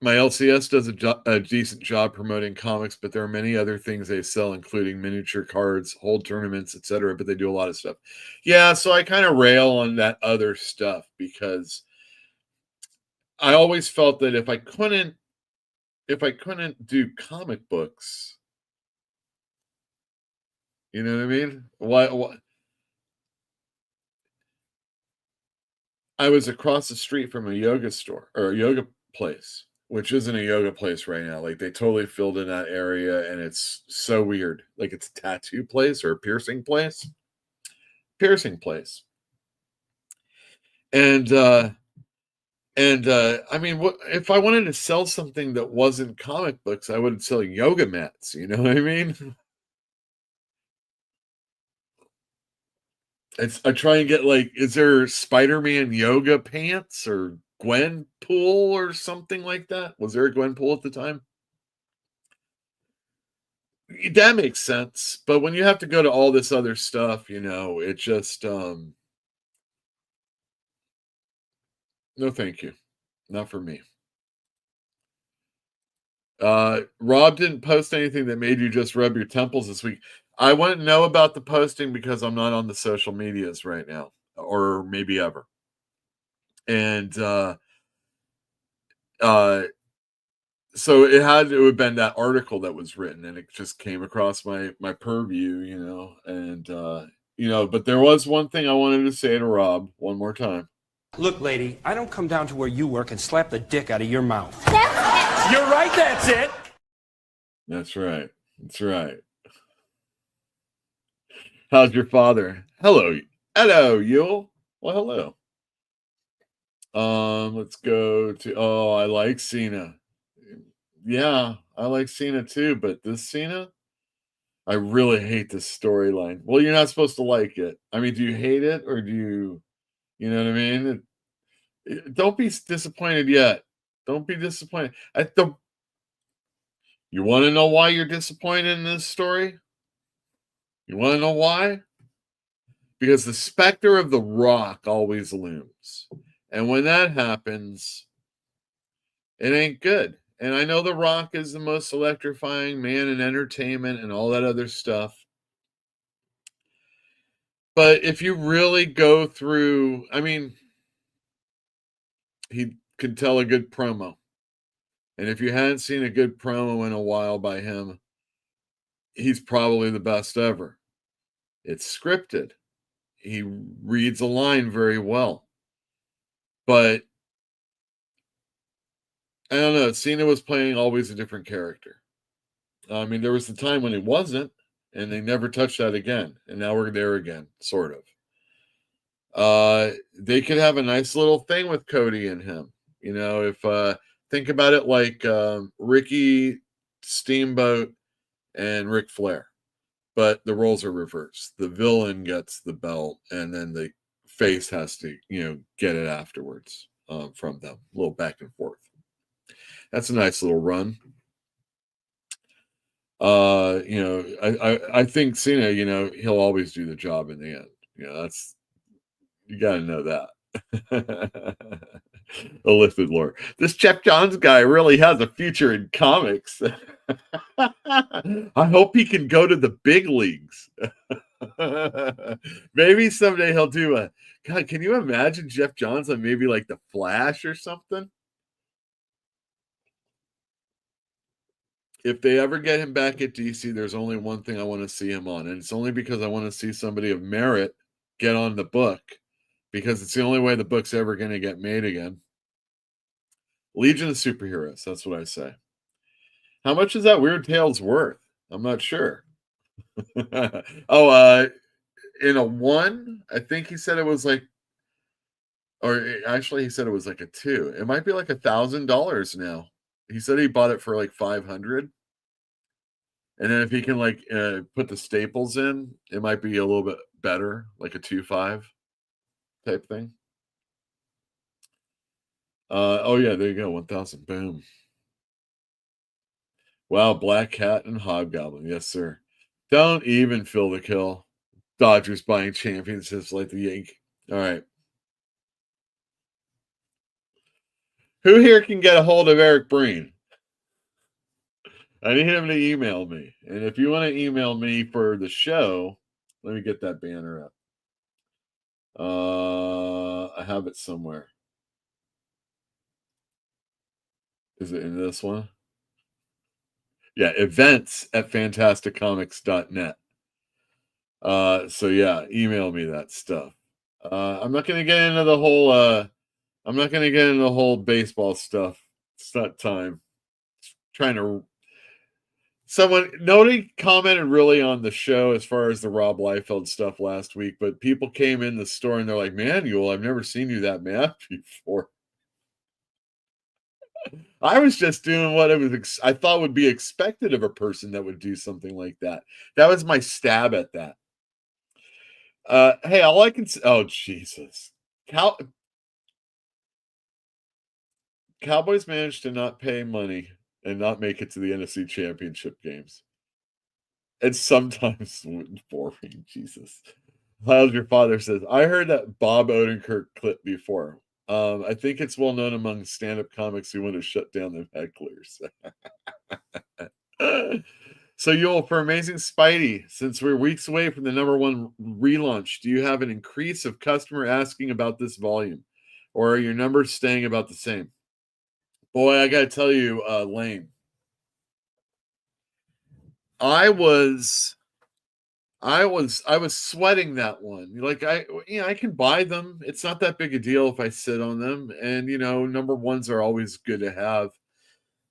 My LCS does a decent job promoting comics, but there are many other things they sell, including miniature cards, hold tournaments, etc. But they do a lot of stuff. Yeah, so I kind of rail on that other stuff because I always felt that if I couldn't do comic books, you know what I mean? Why? I was across the street from a yoga store or a yoga place, which isn't a yoga place right now. Like they totally filled in that area, and it's so weird. Like it's a tattoo place or a piercing place. And I mean, what if I wanted to sell something that wasn't comic books? I would sell yoga mats. You know what I mean? I try and get is there Spider-Man yoga pants or Gwenpool or something like that? Was there a Gwenpool at the time? That makes sense. But when you have to go to all this other stuff, it just no thank you. Not for me. Rob didn't post anything that made you just rub your temples this week. I wouldn't know about the posting because I'm not on the social medias right now, or maybe ever. And so it had to have been that article that was written, and it just came across my purview, and but there was one thing I wanted to say to Rob one more time. Look, lady, I don't come down to where you work and slap the dick out of your mouth. That's it. You're right, that's it. That's right. That's right. How's your father? Hello, Yule. Well, hello. Let's go to. Oh, I like Cena. Yeah, I like Cena too, but this Cena, I really hate this storyline. Well, you're not supposed to like it. I mean, do you hate it or do you? You know what I mean? Don't be disappointed yet. Don't be disappointed. You want to know why you're disappointed in this story? You want to know why? Because the specter of The Rock always looms. And when that happens, It ain't good. And I know The Rock is the most electrifying man in entertainment and all that other stuff. But if you really go through, I mean, he could tell a good promo. And if you hadn't seen a good promo in a while by him, he's probably the best ever. It's scripted. He reads a line very well. But I don't know. Cena was playing always a different character. I mean, there was the time when it wasn't, and they never touched that again. And now we're there again, sort of. They could have a nice little thing with Cody and him. You know, if think about it like Ricky Steamboat and Ric Flair, but the roles are reversed. The villain gets the belt, and then the face has to, get it afterwards from them. A little back and forth. That's a nice little run. I think Cena, he'll always do the job in the end. You got to know that. A lifted lore. This Jeff Johns guy really has a future in comics. I hope he can go to the big leagues. Maybe someday he'll do a. God, can you imagine Jeff Johns on maybe like The Flash or something? If they ever get him back at DC, there's only one thing I want to see him on, and it's only because I want to see somebody of merit get on the book, because it's the only way the book's ever going to get made again. Legion of Superheroes, that's what I say. How much is that Weird Tales worth? I'm not sure. In a 1, I think he said it was like, or actually he said it was like a 2. It might be like $1,000 now. He said he bought it for like $500. And then if he can put the staples in, it might be a little bit better, like a 2.5 type thing. Oh yeah, there you go, 1,000. Boom. Wow, Black Cat and Hobgoblin, yes sir. Don't even fill the kill. Dodgers buying championships like the Yankees. All right. Who here can get a hold of Eric Breen? I need him to email me. And if you want to email me for the show, let me get that banner up. I have it somewhere. Is it in this one? Yeah, events@fantasticcomics.net. So yeah, email me that stuff. I'm not going to get into the whole baseball stuff. It's not time. Nobody commented really on the show as far as the Rob Liefeld stuff last week, but people came in the store and they're like, Manuel, I've never seen you that mad before. I was just doing what I thought would be expected of a person that would do something like that. That was my stab at that. Hey, all I can say, oh, Jesus. Cowboys managed to not pay money and not make it to the NFC Championship games. It's sometimes boring, Jesus. How's your father says, I heard that Bob Odenkirk clip before. I think it's well known among stand-up comics who want to shut down the hecklers. So, Yoel, for Amazing Spidey, since we're weeks away from the #1 relaunch, do you have an increase of customer asking about this volume? Or are your numbers staying about the same? Boy, I got to tell you, Lane, I was sweating that one. I can buy them. It's not that big a deal if I sit on them. And, #1s are always good to have.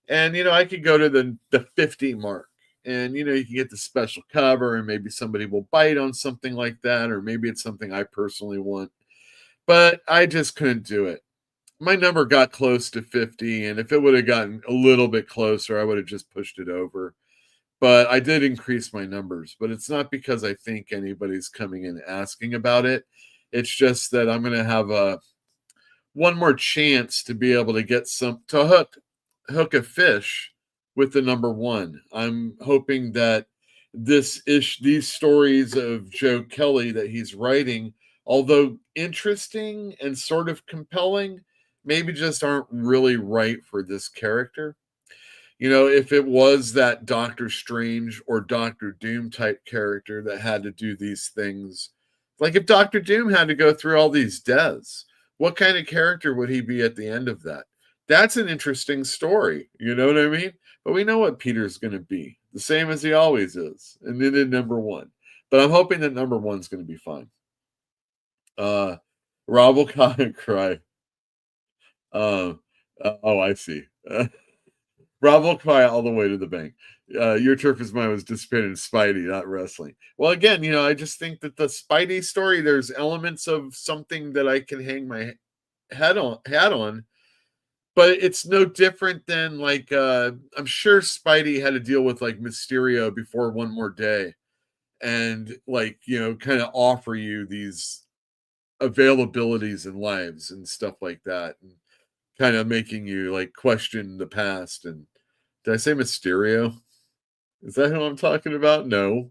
And, I could go to the 50 mark. And, you can get the special cover and maybe somebody will bite on something like that. Or maybe it's something I personally want. But I just couldn't do it. My number got close to 50. And if it would have gotten a little bit closer, I would have just pushed it over. But I did increase my numbers. But it's not because I think anybody's coming in asking about it. It's just that I'm going to have one more chance to be able to get hook a fish with the #1. I'm hoping that these stories of Joe Kelly that he's writing, although interesting and sort of compelling, maybe just aren't really right for this character. You know, if it was that Doctor Strange or Doctor Doom type character that had to do these things, like if Doctor Doom had to go through all these deaths, what kind of character would he be at the end of that? That's an interesting story. You know what I mean? But we know what Peter's going to be, the same as he always is, and then in number one. But I'm hoping that number one's going to be fine. Rob will cry. Oh, I see. Rob will cry all the way to the bank. Your turf is mine was dissipated in Spidey, not wrestling. Well, again, you know, I just think that the Spidey story, there's elements of something that I can hang my hat on, but it's no different than like I'm sure Spidey had to deal with like Mysterio before One More Day, and like, you know, kind of offer you these availabilities in lives and stuff like that, and kind of making you like question the past. And did I say Mysterio? Is that who I'm talking about? No.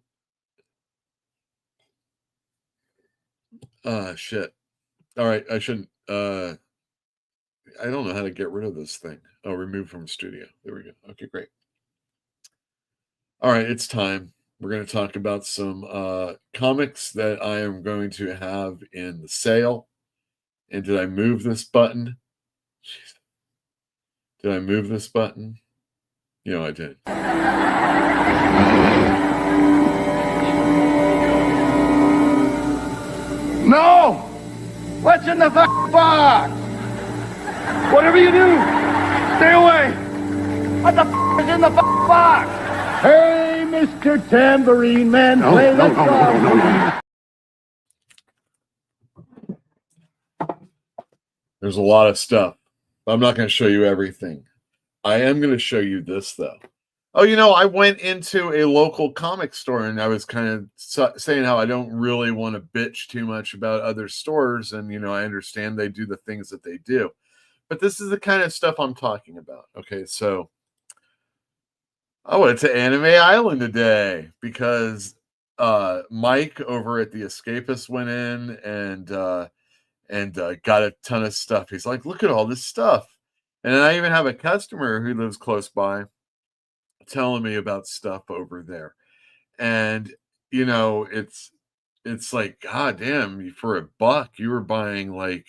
Shit. All right, I shouldn't. I don't know how to get rid of this thing. Oh, remove from studio. There we go. Okay, great. All right, it's time. We're going to talk about some comics that I am going to have in the sale. And did I move this button? Jeez. Did I move this button? You know, I did. No! What's in the box? Whatever you do, stay away! What the is in the box? Hey, Mr. Tambourine Man, play the song. There's a lot of stuff. I'm not going to show you everything. I am going to show you this, though. Oh, you know, I went into a local comic store and I was kind of saying how I don't really want to bitch too much about other stores. And, you know, I understand they do the things that they do. But this is the kind of stuff I'm talking about. Okay, so I went to Anime Island today because Mike over at The Escapist went in and got a ton of stuff. He's like, look at all this stuff. And then I even have a customer who lives close by telling me about stuff over there. And, you know, it's like, God damn, for $1, you were buying like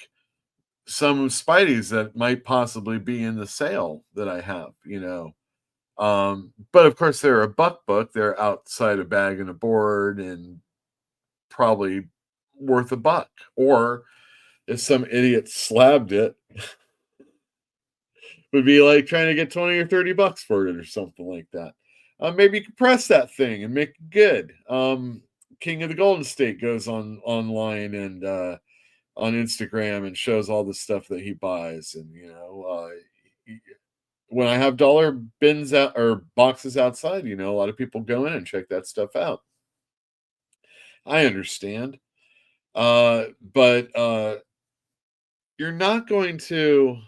some Spideys that might possibly be in the sale that I have, you know. But of course they're a $1 book. They're outside a bag and a board and probably worth $1. Or if some idiot slabbed it, would be like trying to get 20 or 30 bucks for it or something like that. Maybe you could press that thing and make it good. King of the Golden State goes online and on Instagram and shows all the stuff that he buys. And, you know, when I have dollar bins out or boxes outside, you know, a lot of people go in and check that stuff out. I understand. But you're not going to,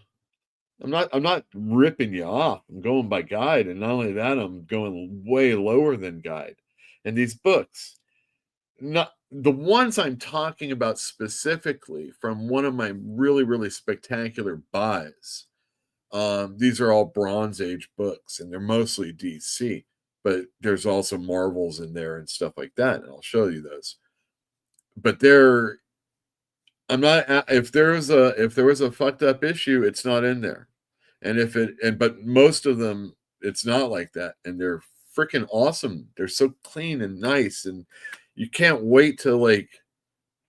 I'm not ripping you off. I'm going by guide. And not only that, I'm going way lower than guide. And these books, not the ones I'm talking about specifically from one of my really, really spectacular buys. These are all Bronze Age books and they're mostly DC, but there's also Marvels in there and stuff like that. And I'll show you those. But I'm not, if there was a fucked up issue, it's not in there. And but most of them, it's not like that. And they're freaking awesome. They're so clean and nice. And you can't wait to like,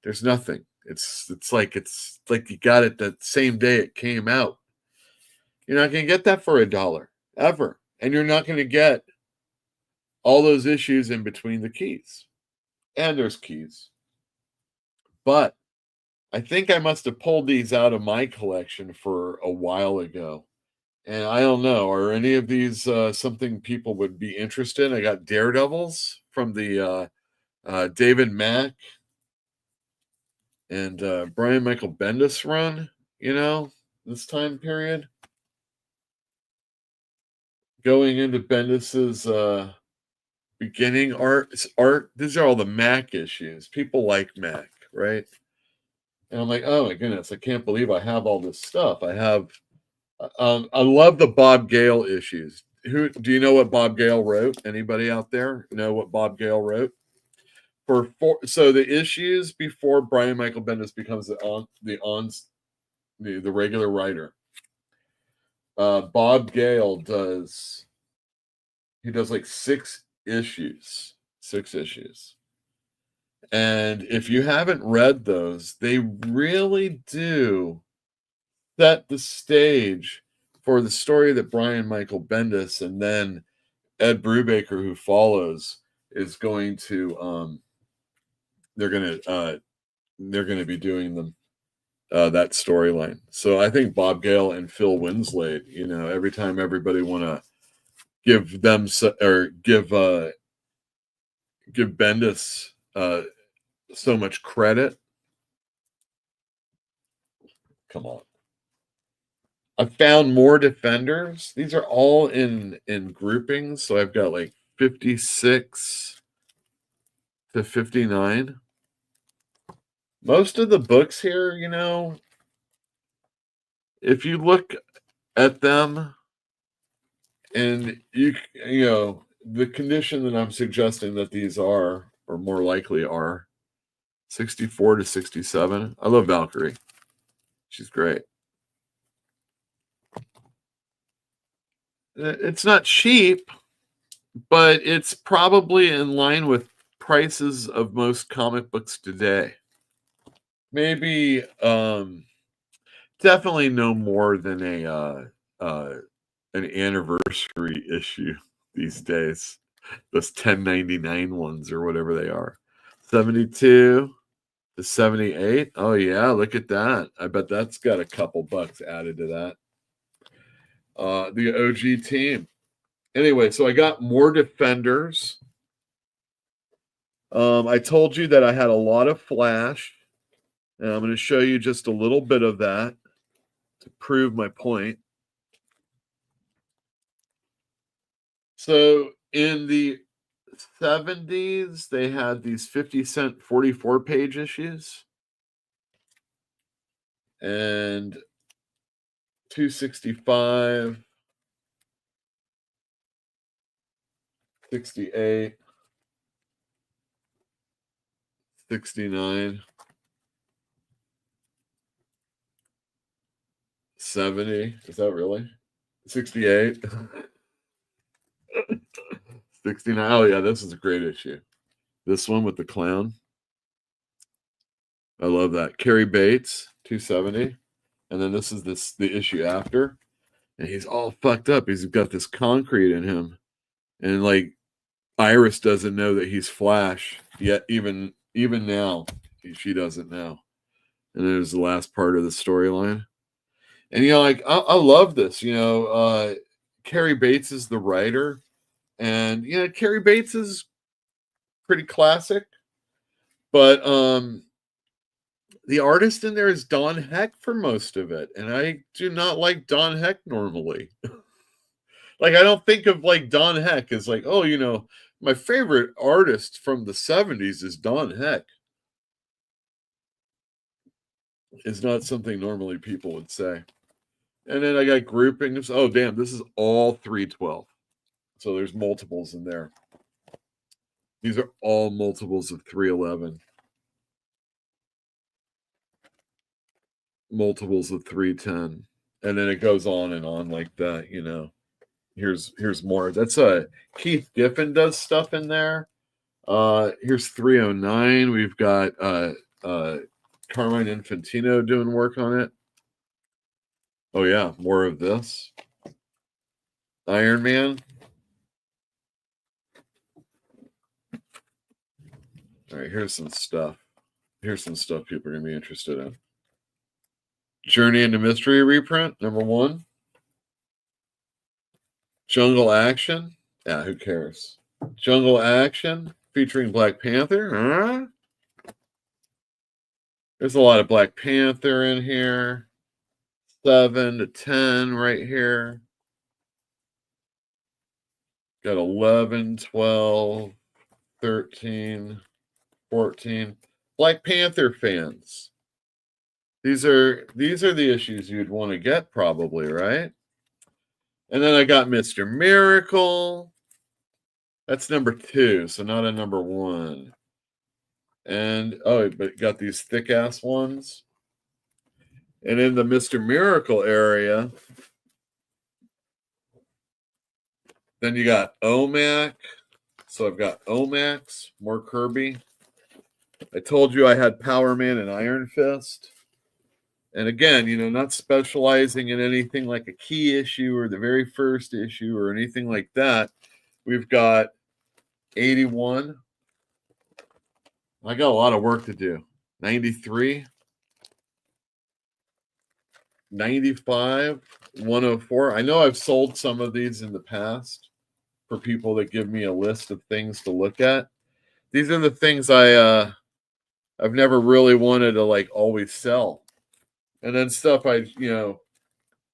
there's nothing. It's like you got it that same day it came out. You're not going to get that for $1 ever. And you're not going to get all those issues in between the keys. And there's keys. But I think I must have pulled these out of my collection for a while ago. And I don't know, are any of these something people would be interested in? I got Daredevils from the David Mack and Brian Michael Bendis run, you know, this time period. Going into Bendis's beginning art, these are all the Mack issues. People like Mack, right? And I'm like, oh my goodness, I can't believe I have all this stuff. I love the Bob Gale issues. Who do you know what Bob Gale wrote? Anybody out there know what Bob Gale wrote? So the issues before Brian Michael Bendis becomes the regular writer. Bob Gale does like 6 issues. 6 issues. And if you haven't read those, they really do set the stage for the story that Brian Michael Bendis and then Ed Brubaker, who follows, is going to they're gonna be doing them that storyline. So I think Bob Gale and Phil Winslade, every time everybody want to give them or give Bendis so much credit. Come on. I found more defenders. These are all in groupings. So I've got like 56 to 59. Most of the books here, if you look at them and the condition that I'm suggesting that these are, or more likely are, 64 to 67. I love Valkyrie. She's great. It's not cheap, but it's probably in line with prices of most comic books today. Maybe definitely no more than an anniversary issue these days. Those 10.99 ones or whatever they are. 72 to 78. Oh yeah, look at that. I bet that's got a couple bucks added to that. The OG team. Anyway, so I got more defenders. I told you that I had a lot of Flash, and I'm going to show you just a little bit of that to prove my point. So in the 70s, they had these 50-cent 44-page issues. And 265, 68, 69, 70. Is that really? 68. 69. Oh, yeah, this is a great issue. This one with the clown. I love that. Carrie Bates, 270. And then this is the issue after. And he's all fucked up. He's got this concrete in him. And like Iris doesn't know that he's Flash yet. Even now, she doesn't know. And there's the last part of the storyline. And I love this. Carrie Bates is the writer, and Carrie Bates is pretty classic. But the artist in there is Don Heck for most of it, and I do not like Don Heck normally. Like, I don't think of like Don Heck as like, oh, my favorite artist from the 70s is Don Heck. It's not something normally people would say. And then I got groupings. Oh, damn, this is all 312. So there's multiples in there. These are all multiples of 311. Multiples of 310. And then it goes on and on like that, Here's more. That's Keith Giffen does stuff in there. Here's 309. We've got Carmine Infantino doing work on it. Oh yeah, more of this. Iron Man. All right, here's some stuff. Here's some stuff people are going to be interested in. Journey into Mystery reprint, number 1. Jungle Action. Yeah, who cares? Jungle Action featuring Black Panther. There's a lot of Black Panther in here. 7 to 10 right here. Got 11, 12, 13, 14. Black Panther fans. These are the issues you'd want to get probably, right? And then I got Mr. Miracle. That's number 2, so not a number 1. And but got these thick ass ones. And in the Mr. Miracle area, then you got OMAC. So I've got OMAX, more Kirby. I told you I had Power Man and Iron Fist. And again, not specializing in anything like a key issue or the very first issue or anything like that. We've got 81. I got a lot of work to do. 93. 95. 104. I know I've sold some of these in the past for people that give me a list of things to look at. These are the things I've never really wanted to like always sell. And then stuff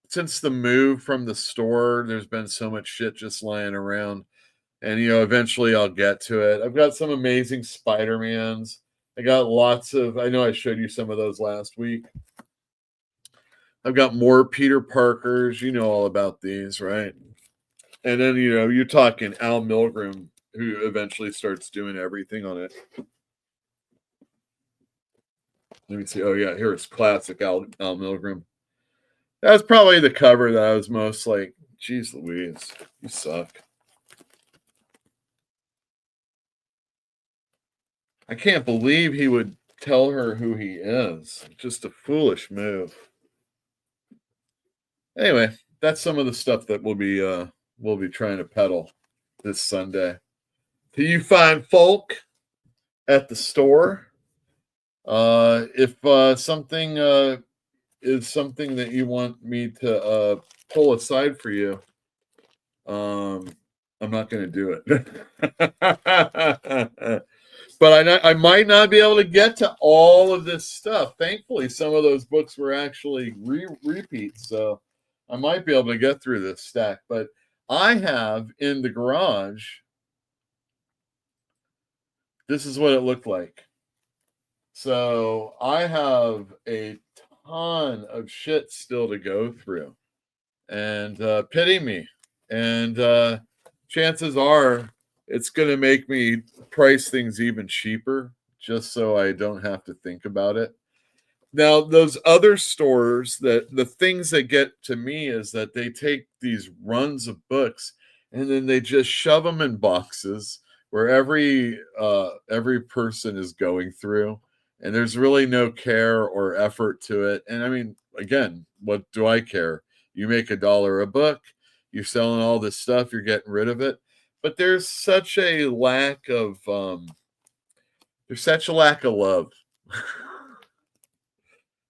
since the move from the store, there's been so much shit just lying around. And, eventually I'll get to it. I've got some amazing Spider-Mans. I got lots of, I know I showed you some of those last week. I've got more Peter Parkers. You know all about these, right? And then, you're talking Al Milgrom, who eventually starts doing everything on it. Let me see. Oh, yeah, here's classic Al Milgrom. That's probably the cover that I was most like, geez Louise, you suck. I can't believe he would tell her who he is. Just a foolish move. Anyway, that's some of the stuff that we'll be trying to peddle this Sunday. To you fine folk at the store, if something is something that you want me to pull aside for you, I'm not going to do it. But I might not be able to get to all of this stuff. Thankfully, some of those books were actually repeats, so I might be able to get through this stack. But I have in the garage, this is what it looked like. So I have a ton of shit still to go through. And pity me. And chances are it's going to make me price things even cheaper just so I don't have to think about it. Now, those other stores, the things that get to me is that they take these runs of books and then they just shove them in boxes where every person is going through, and there's really no care or effort to it. And I mean, again, what do I care? You make $1 a book, you're selling all this stuff, you're getting rid of it. But there's such a lack of love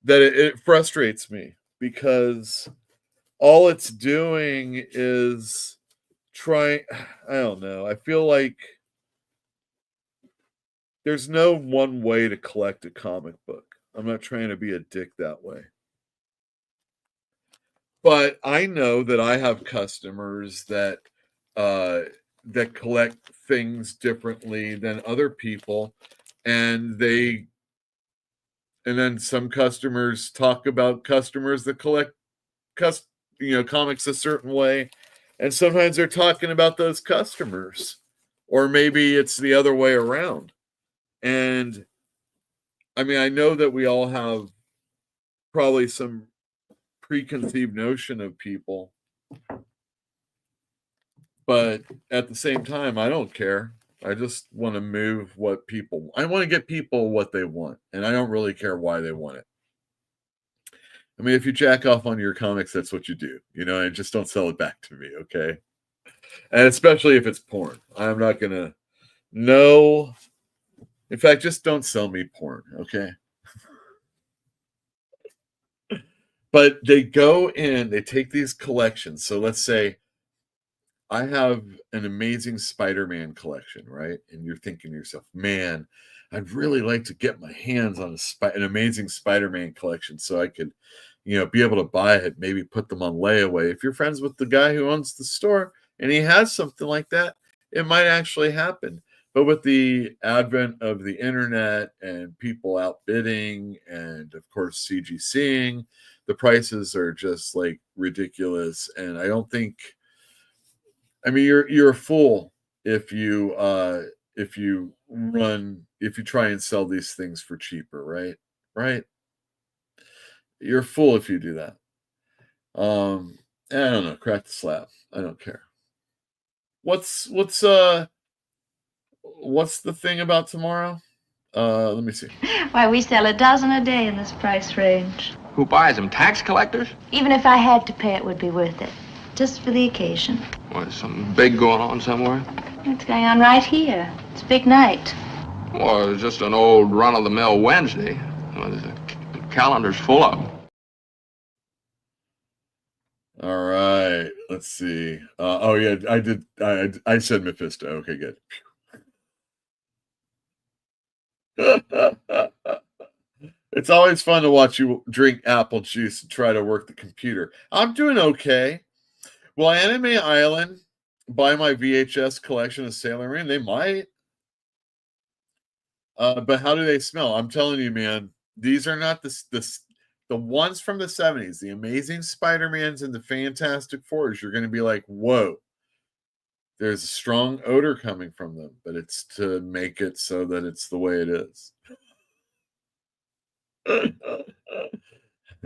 that it frustrates me, because all it's doing is I don't know. I feel like there's no one way to collect a comic book. I'm not trying to be a dick that way. But I know that I have customers that collect things differently than other people, and then some customers talk about customers that collect comics a certain way, and sometimes they're talking about those customers, or maybe it's the other way around. And I mean, I know that we all have probably some preconceived notion of people, but at the same time, I don't care. I just want to move I want to get people what they want, and I don't really care why they want it. I mean, if you jack off on your comics, that's what you do, and just don't sell it back to me, okay? And especially if it's porn. I'm not gonna, no. In fact, just don't sell me porn, okay? But they go in, they take these collections. So let's say I have an amazing Spider-Man collection, right? And you're thinking to yourself, man, I'd really like to get my hands on an amazing Spider-Man collection so I could, be able to buy it, maybe put them on layaway. If you're friends with the guy who owns the store and he has something like that, it might actually happen. But with the advent of the internet and people outbidding and of course CGCing, the prices are just like ridiculous. And I don't think, I mean, you're a fool if you try and sell these things for cheaper, right? Right? You're a fool if you do that. I don't know, crack the slab. I don't care. What's the thing about tomorrow? Let me see. Why, we sell a dozen a day in this price range. Who buys them? Tax collectors? Even if I had to pay, it would be worth it. Just for the occasion. What, is something big going on somewhere? What's going on right here? It's a big night. Well, it's just an old run-of-the-mill Wednesday. Well, the calendar's full of them. All right, let's see. Oh yeah, I did. I said Mephisto. Okay, good. It's always fun to watch you drink apple juice and try to work the computer. I'm doing okay. Will Anime Island buy my VHS collection of Sailor Moon? They might. But how do they smell? I'm telling you, man, these are not the ones from the 70s, the Amazing Spider-Mans and the Fantastic Fours. You're going to be like, whoa, there's a strong odor coming from them, but it's to make it so that it's the way it is.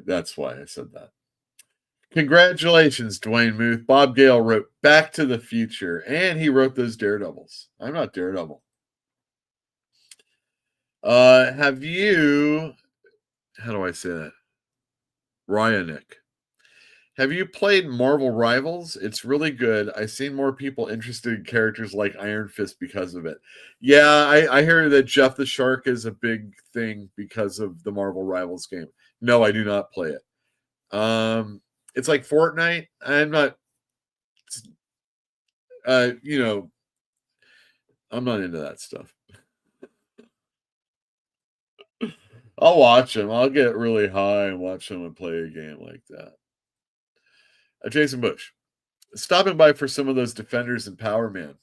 That's why I said that. Congratulations, Dwayne Muth. Bob Gale wrote Back to the Future, and he wrote those Daredevils. I'm not Daredevil. Have you, how do I say that? Ryanik. Have you played Marvel Rivals? It's really good. I've seen more people interested in characters like Iron Fist because of it. Yeah, I hear that Jeff the Shark is a big thing because of the Marvel Rivals game. No, I do not play it. It's like Fortnite. I'm not, I'm not into that stuff. I'll watch them. I'll get really high and watch them and play a game like that. Jason Bush, stopping by for some of those Defenders and Power Man.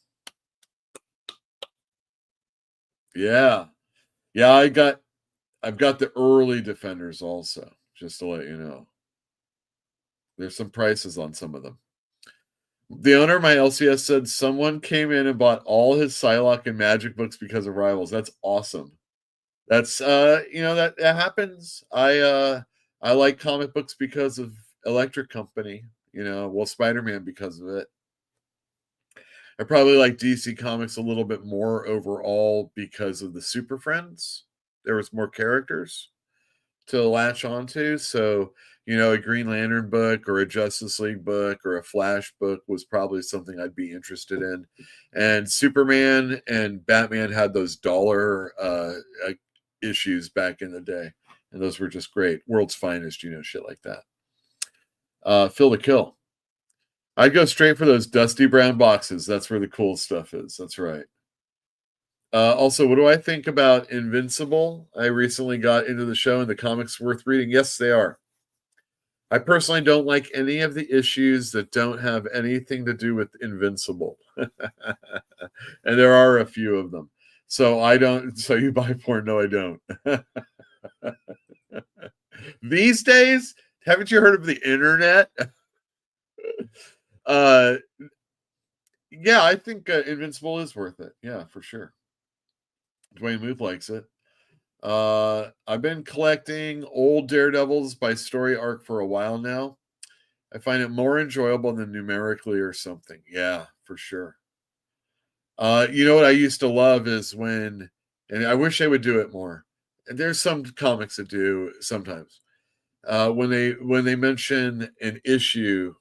Yeah. I've got the early Defenders also, just to let you know. There's some prices on some of them. The owner of my LCS said someone came in and bought all his Psylocke and Magic books because of Rivals. That's awesome. That's that happens. I like comic books because of Electric Company. Spider-Man because of it. I probably like DC Comics a little bit more overall because of the Super Friends. There was more characters to latch onto. So, a Green Lantern book or a Justice League book or a Flash book was probably something I'd be interested in. And Superman and Batman had those dollar issues back in the day. And those were just great. World's Finest, shit like that. Phil the Kill. I'd go straight for those dusty brown boxes. That's where the cool stuff is. That's right. Also, what do I think about Invincible? I recently got into the show and the comics worth reading. Yes, they are. I personally don't like any of the issues that don't have anything to do with Invincible. And there are a few of them. So you buy porn? No, I don't. These days, haven't you heard of the internet? Yeah, I think Invincible is worth it. Yeah, for sure. Dwayne Muth likes it. I've been collecting old Daredevils by story arc for a while now. I find it more enjoyable than numerically or something. Yeah, for sure. What I used to love is and I wish they would do it more. And there's some comics that do sometimes. When they mention an issue,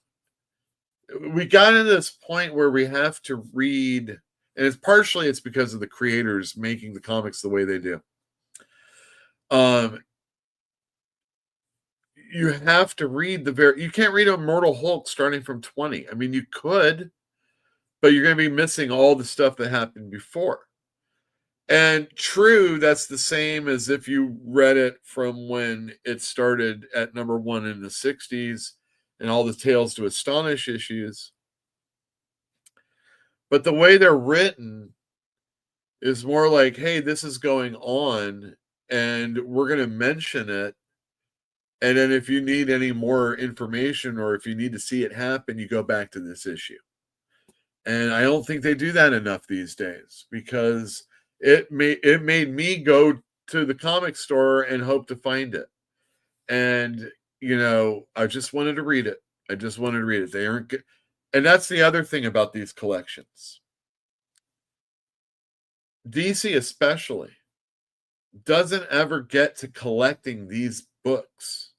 we got into this point where we have to read, and it's because of the creators making the comics the way they do. You have to read you can't read Immortal Hulk starting from 20. I mean, you could, but you're going to be missing all the stuff that happened before. And true, that's the same as if you read it from when it started at number 1 in the 60s and all the Tales to Astonish issues. But the way they're written, is more like, hey, this is going on and we're going to mention it. And then if you need any more information or if you need to see it happen, you go back to this issue. And I don't think they do that enough these days, because it made me go to the comic store and hope to find it. And, you know, I just wanted to read it. I just wanted to read it. They aren't good. And that's the other thing about these collections. DC especially doesn't ever get to collecting these books.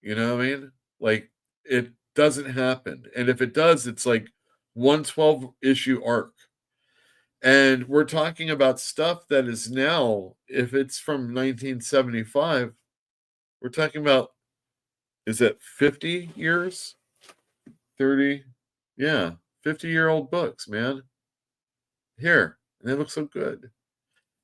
You know what I mean? Like, it doesn't happen. And if it does, it's like 112 issue arc. And we're talking about stuff that is now, if it's from 1975, we're talking about, is it 50 years? 30? Yeah, 50-year-old books, man. Here, and they look so good.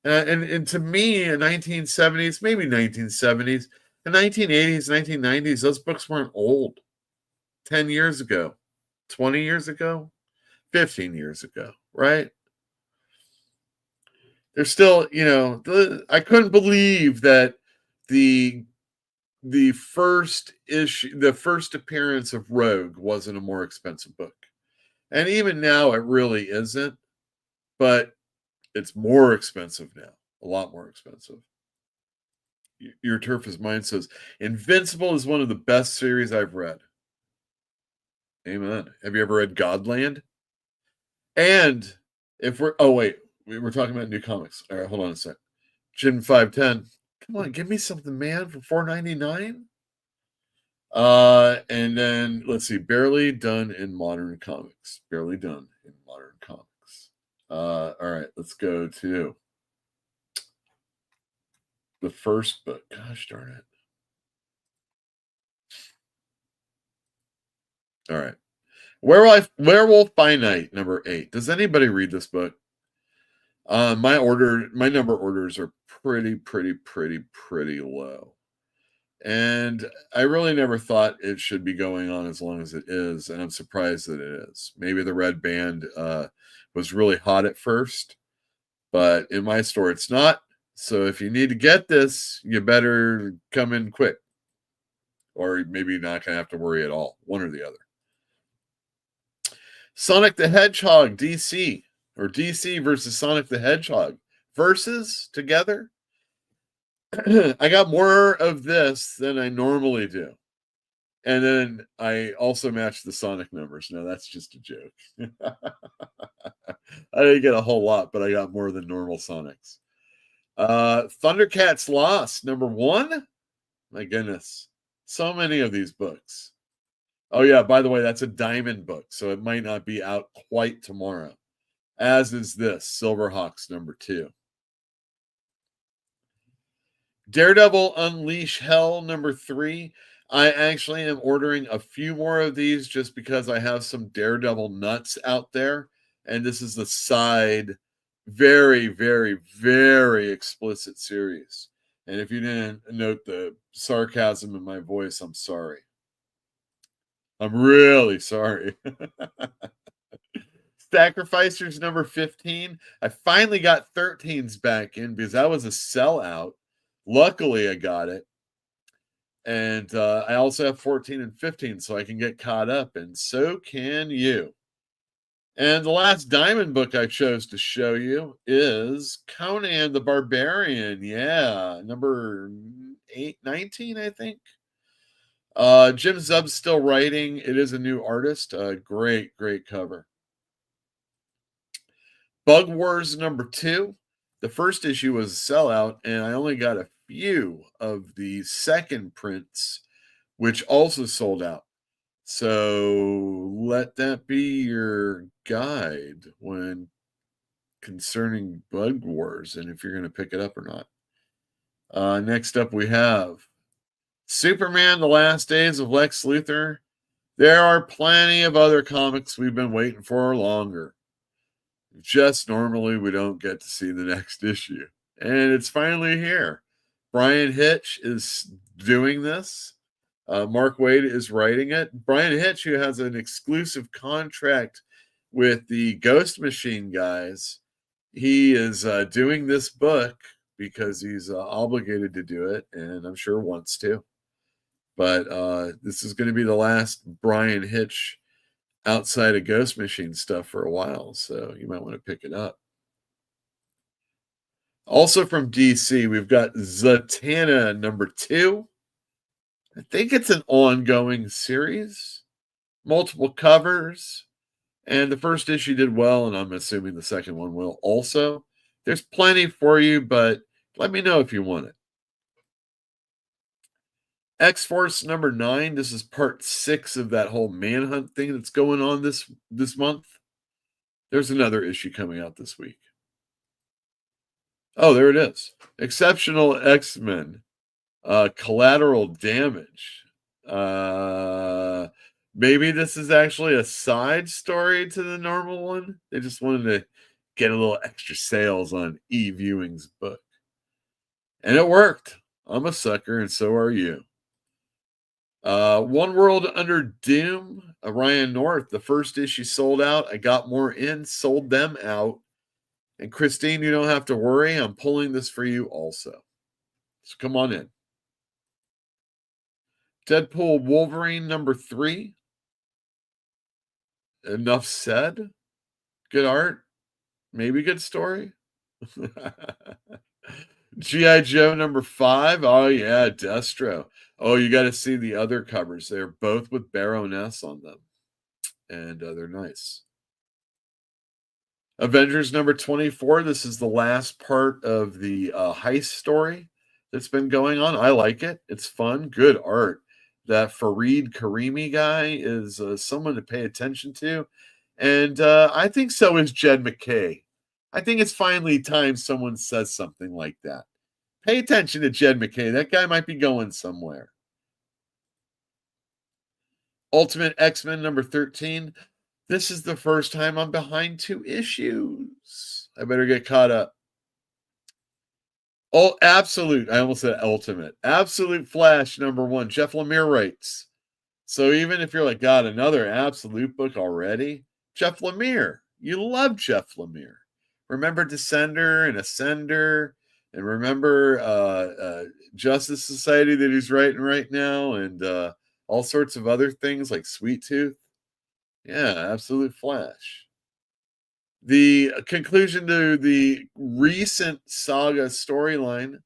And to me, in 1970s, maybe 1970s, the 1980s, 1990s, those books weren't old. 10 years ago, 20 years ago, 15 years ago, right? They're still, you know, I couldn't believe that the first issue, the first appearance of Rogue wasn't a more expensive book. And even now, it really isn't, but it's more expensive now, a lot more expensive. Your Turf is Mine says, Invincible is one of the best series I've read. Amen. Have you ever read Godland? And if we're, oh wait, we're talking about new comics. All right, hold on a sec. Jim 510, come on, give me something, man, for $4.99. And then let's see, Barely Done in Modern Comics. Barely Done in Modern Comics. All right, let's go to the first book. Gosh darn it. All right. Werewolf by Night, number 8. Does anybody read this book? My number orders are pretty low. And I really never thought it should be going on as long as it is, and I'm surprised that it is. Maybe the red band was really hot at first, but in my store it's not. So if you need to get this, you better come in quick, or maybe you're not going to have to worry at all, one or the other. Sonic the Hedgehog, DC, or DC versus Sonic the Hedgehog. Versus together. I got more of this than I normally do. And then I also matched the Sonic numbers. No, that's just a joke. I didn't get a whole lot, but I got more than normal Sonics. Thundercats Lost, number 1. My goodness. So many of these books. Oh, yeah, by the way, that's a Diamond book, so it might not be out quite tomorrow. As is this, Silverhawks number 2. Daredevil Unleash Hell number 3. I actually am ordering a few more of these just because I have some Daredevil nuts out there. And this is the side, very explicit series. And if you didn't note the sarcasm in my voice, I'm sorry. I'm really sorry. Sacrificers number 15. I finally got 13s back in because that was a sellout. Luckily, I got it. And I also have 14 and 15, so I can get caught up, and so can you. And the last Diamond book I chose to show you is Conan the Barbarian. Yeah, number 19, I think. Jim Zub's still writing. It is a new artist. Great cover. Bug Wars number 2. The first issue was a sellout, and I only got a few of the second prints, which also sold out. So let that be your guide when concerning Bug Wars, and if you're going to pick it up or not. Next up, we have Superman, The Last Days of Lex Luthor. There are plenty of other comics we've been waiting for longer. Just normally we don't get to see the next issue. And it's finally here. Brian Hitch is doing this. Mark Waid is writing it. Brian Hitch, who has an exclusive contract with the Ghost Machine guys, he is doing this book because he's obligated to do it, and I'm sure wants to. But this is going to be the last Brian Hitch outside of Ghost Machine stuff for a while, so you might want to pick it up. Also from DC, we've got Zatanna #2. I think it's an ongoing series, multiple covers, and the first issue did well, and I'm assuming the second one will also. There's plenty for you, but let me know if you want it. X-Force #9. This is part 6 of that whole manhunt thing that's going on this month. There's another issue coming out this week. Oh, there it is. Exceptional X-Men. Collateral Damage. Maybe this is actually a side story to the normal one. They just wanted to get a little extra sales on E-Viewing's book. And it worked. I'm a sucker, and so are you. One World Under Doom, Ryan North. The first issue sold out. I got more in, sold them out. And Christine, you don't have to worry. I'm pulling this for you also. So come on in. Deadpool Wolverine #3. Enough said. Good art. Maybe good story. G.I. Joe #5. Oh, yeah, Destro. Oh, you got to see the other covers. They're both with Baroness on them. And they're nice. Avengers #24. This is the last part of the heist story that's been going on. I like it. It's fun. Good art. That Fareed Karimi guy is someone to pay attention to. And I think so is Jed McKay. I think it's finally time someone says something like that. Pay attention to Jed McKay. That guy might be going somewhere. Ultimate X-Men #13. This is the first time I'm behind 2 issues. I better get caught up. Oh, Absolute. I almost said Ultimate. Absolute Flash #1. Jeff Lemire writes. So even if you're like, God, another Absolute book already? Jeff Lemire. You love Jeff Lemire. Remember Descender and Ascender, and remember Justice Society that he's writing right now, and all sorts of other things like Sweet Tooth. Yeah, Absolute Flash. The conclusion to the recent Saga storyline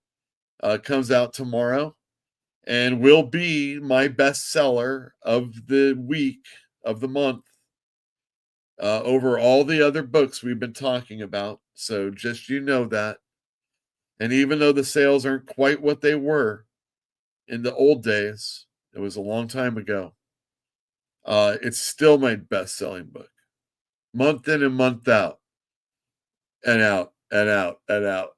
comes out tomorrow and will be my bestseller of the week, of the month, over all the other books we've been talking about. So just you know that. And even though the sales aren't quite what they were in the old days, it was a long time ago, it's still my best-selling book. Month in and month out. And out, and out, and out.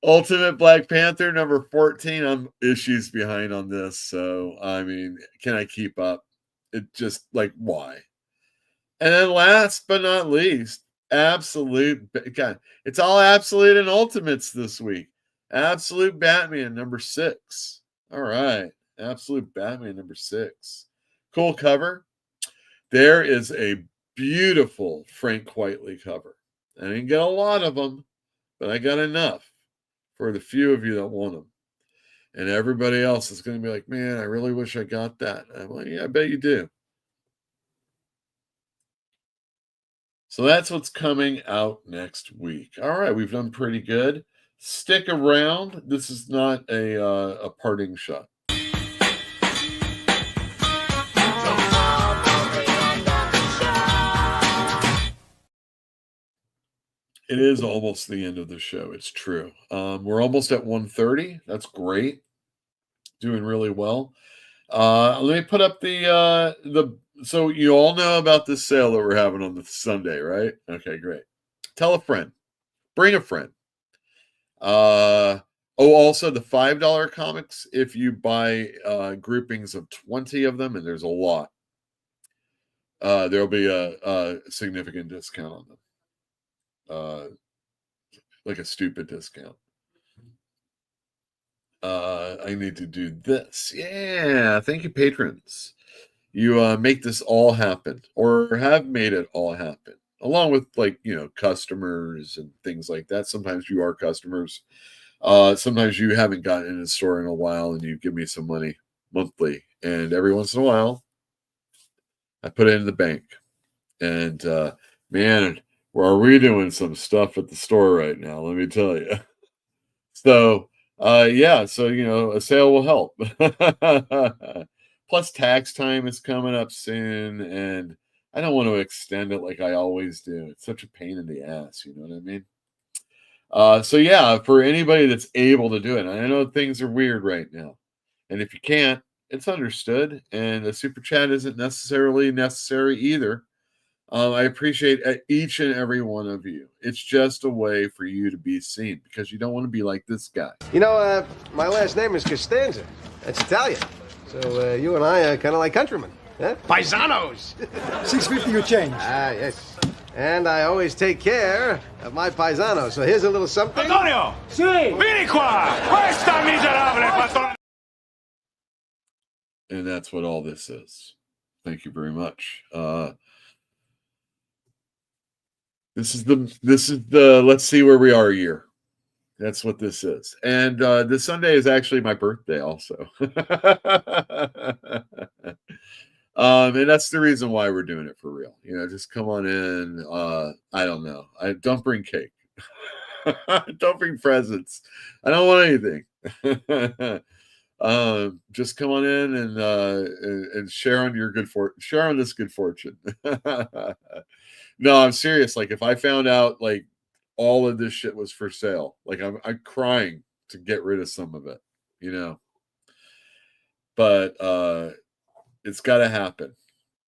Ultimate Black Panther #14. I'm issues behind on this, so I mean, can I keep up? It just like why? And then last but not least, Absolute. God, it's all Absolute and Ultimates this week. Absolute Batman #6. All right, Absolute Batman #6. Cool cover. There is a beautiful Frank Quitely cover. I didn't get a lot of them, but I got enough for the few of you that want them. And everybody else is going to be like, man, I really wish I got that. I'm like, yeah, I bet you do. So that's what's coming out next week. All right, we've done pretty good. Stick around. This is not a parting shot. It is almost the end of the show. It's true. We're almost at 1:30. That's great. Doing really well. Let me put up the so you all know about this sale that we're having on the Sunday, right? Okay, great. Tell a friend. Bring a friend. Also the $5 comics, if you buy groupings of 20 of them, and there's a lot, there'll be a significant discount on them. Like a stupid discount. I need to do this. Yeah, thank you, patrons. You make this all happen, or have made it all happen. along with like, customers and things like that. Sometimes you are customers. Sometimes you haven't gotten in the store in a while and you give me some money monthly. And every once in a while, I put it in the bank. And man, are we doing some stuff at the store right now? Let me tell you. So, yeah, so a sale will help. Plus, tax time is coming up soon, and I don't want to extend it like I always do. It's such a pain in the ass, you know what I mean? So yeah, for anybody that's able to do it, and I know things are weird right now, and if you can't, it's understood, and a super chat isn't necessarily necessary either. I appreciate each and every one of you. It's just a way for you to be seen because you don't want to be like this guy. You know, my last name is Costanza. That's Italian. So you and I are kind of like countrymen. Huh? Paisanos! 650 you change. Ah, yes. And I always take care of my paisanos. So here's a little something. Antonio! Si! Vieni qua! Questa miserabile patron... And that's what all this is. Thank you very much. This is the let's see where we are year. That's what this is. And this Sunday is actually my birthday also. And that's the reason why we're doing it for real. Just come on in. I don't know. I don't bring cake. Don't bring presents. I don't want anything. Just come on in and share on your share on this good fortune. No, I'm serious. Like if I found out like all of this shit was for sale, like I'm crying to get rid of some of it, But it's got to happen,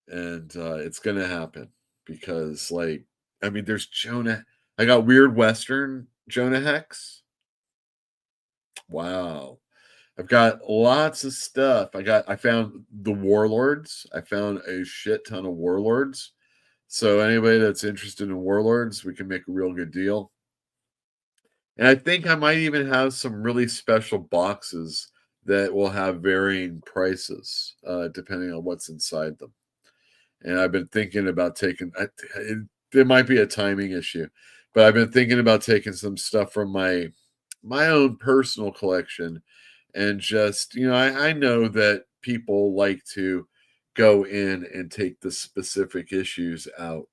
and it's gonna happen because, like, I mean, there's Jonah. I got Weird Western Jonah Hex. Wow. I've got lots of stuff. I found the Warlords. I found a shit ton of Warlords. So anybody that's interested in Warlords, we can make a real good deal. And I think I might even have some really special boxes that will have varying prices depending on what's inside them. And I've been thinking about taking, there might be a timing issue, but I've been thinking about taking some stuff from my own personal collection and just, I know that people like to go in and take the specific issues out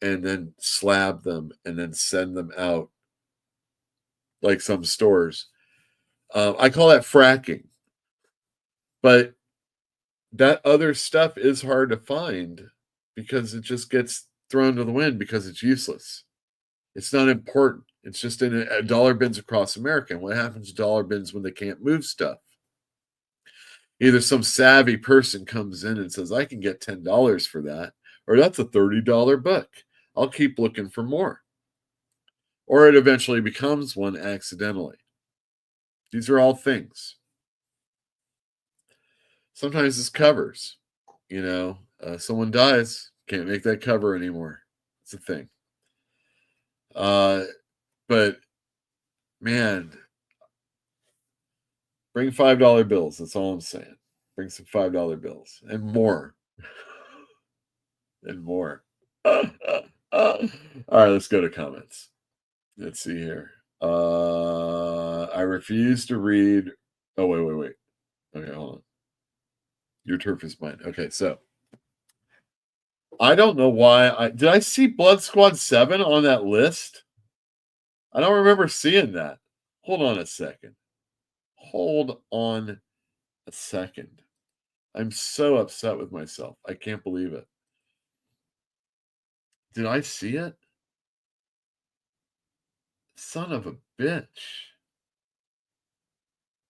and then slab them and then send them out like some stores. I call that fracking. But that other stuff is hard to find because it just gets thrown to the wind because it's useless. It's not important. It's just in a dollar bins across America. And what happens to dollar bins when they can't move stuff? Either some savvy person comes in and says, I can get $10 for that, or that's a $30 book. I'll keep looking for more. Or it eventually becomes one accidentally. These are all things. Sometimes it's covers. Someone dies, can't make that cover anymore. It's a thing. But man, bring $5 bills. That's all I'm saying. Bring some $5 bills and more. And more. All right, let's go to comments. Let's see here. I refuse to read. Oh, wait. Okay, hold on. Your turf is mine. Okay, so I don't know why did I see Blood Squad 7 on that list? I don't remember seeing that. Hold on a second. I'm so upset with myself. I can't believe it. Did I see it? Son of a bitch.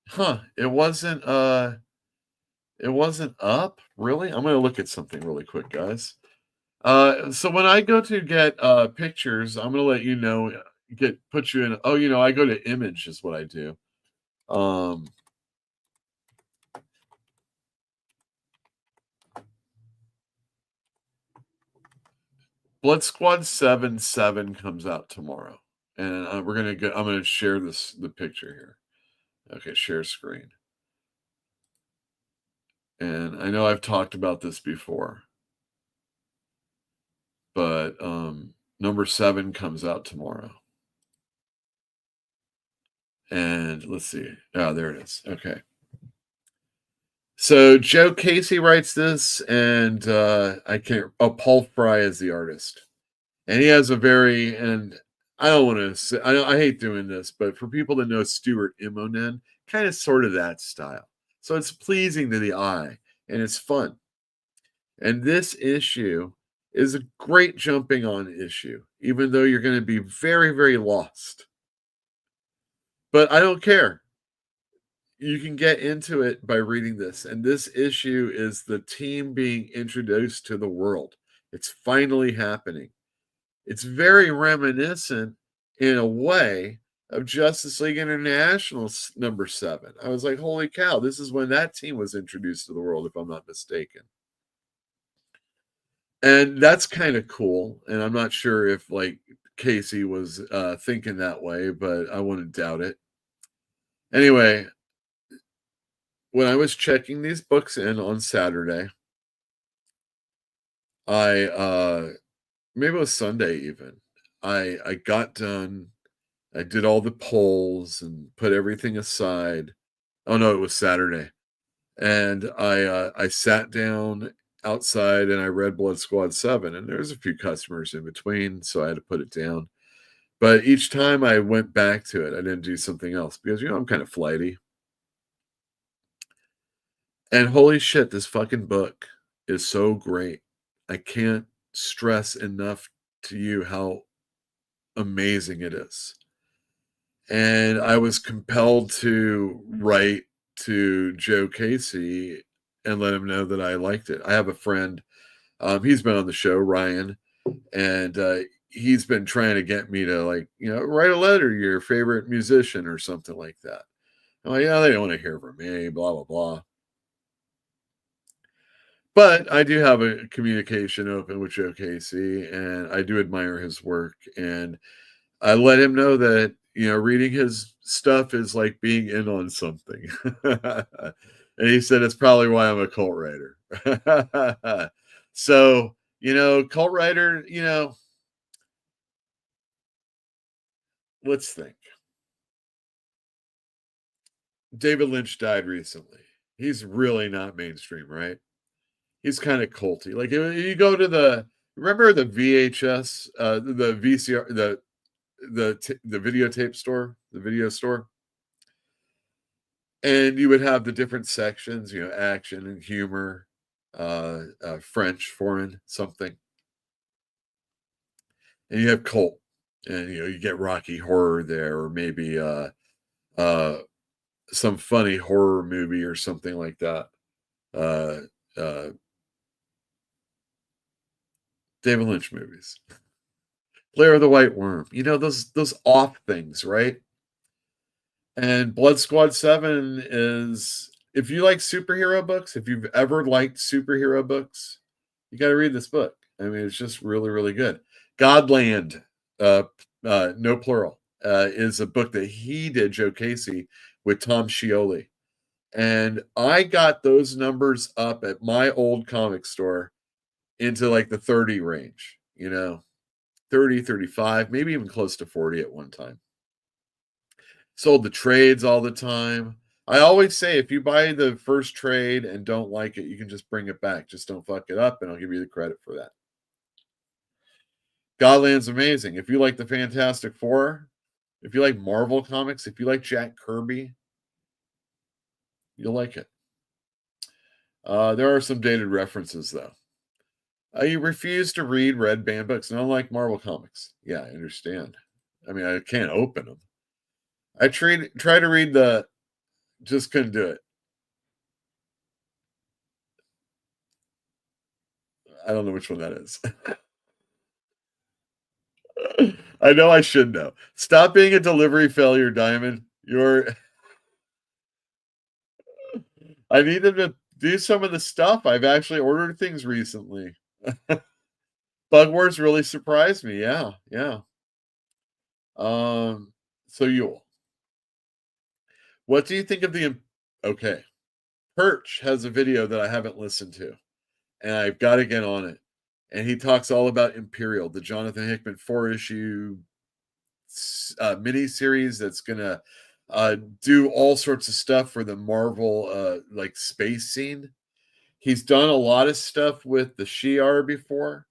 Huh, it wasn't up? Really? I'm gonna look at something really quick, guys. So when I go to get pictures, I'm gonna let you know, put you in. I go to image is what I do. Blood Squad 7 comes out tomorrow, and I'm gonna share the picture here. Okay, share screen. And I know I've talked about this before, but Number 7 comes out tomorrow. And let's see. Oh, there it is. Okay. So Joe Casey writes this, and Paul Fry is the artist. And he has a very, and I don't want to say, I hate doing this, but for people that know Stuart Immonen, kind of sort of that style. So it's pleasing to the eye, and it's fun. And this issue is a great jumping on issue, even though you're going to be very, very lost. But I don't care. You can get into it by reading this. And this issue is the team being introduced to the world. It's finally happening. It's very reminiscent, in a way, of Justice League International number 7. I was like, holy cow, this is when that team was introduced to the world, if I'm not mistaken. And that's kind of cool. And I'm not sure if, like, Casey was thinking that way, but I wouldn't doubt it. Anyway, when I was checking these books in on Saturday, maybe it was Sunday even, I got done. I did all the polls and put everything aside. Oh no, it was Saturday. And I sat down outside and I read Blood Squad 7, and there's a few customers in between, so I had to put it down. But each time I went back to it, I didn't do something else because, I'm kind of flighty. And holy shit, this fucking book is so great. I can't stress enough to you how amazing it is. And I was compelled to write to Joe Casey and let him know that I liked it. I have a friend, he's been on the show, Ryan, and he's been trying to get me to, like, write a letter to your favorite musician or something like that. I'm like, they don't want to hear from me, blah, blah, blah. But I do have a communication open with Joe Casey, and I do admire his work. And I let him know that, reading his stuff is like being in on something. And he said, it's probably why I'm a cult writer. So, cult writer, let's think. David Lynch died recently. He's really not mainstream, right? He's kind of culty. Like, you go to remember the VHS, the VCR, the videotape store, the video store, and you would have the different sections, action and humor, French, foreign, something, and you have cult, and you get Rocky Horror there, or maybe some funny horror movie or something like that. David Lynch movies, Lair of the White Worm, those off things, right? And Blood Squad 7 is, if you like superhero books, if you've ever liked superhero books, you got to read this book. I mean, it's just really, really good. Godland, no plural, is a book that he did, Joe Casey, with Tom Scioli. And I got those numbers up at my old comic store into like the 30 range, 30, 35, maybe even close to 40 at one time. Sold the trades all the time. I always say, if you buy the first trade and don't like it, you can just bring it back. Just don't fuck it up, and I'll give you the credit for that. Godland's amazing. If you like the Fantastic Four, if you like Marvel comics, if you like Jack Kirby, you'll like it. There are some dated references, though. I refuse to read red band books, and I don't like Marvel comics. Yeah, I understand. I mean, I can't open them. I try to read just couldn't do it. I don't know which one that is. I know I should know. Stop being a delivery failure, Diamond. I need them to do some of the stuff. I've actually ordered things recently. Bug Wars really surprised me. Yeah. So what do you think of okay. Perch has a video that I haven't listened to, and I've got to get on it. And he talks all about Imperial, the Jonathan Hickman 4-issue miniseries that's going to do all sorts of stuff for the Marvel like space scene. He's done a lot of stuff with the Shi'ar before,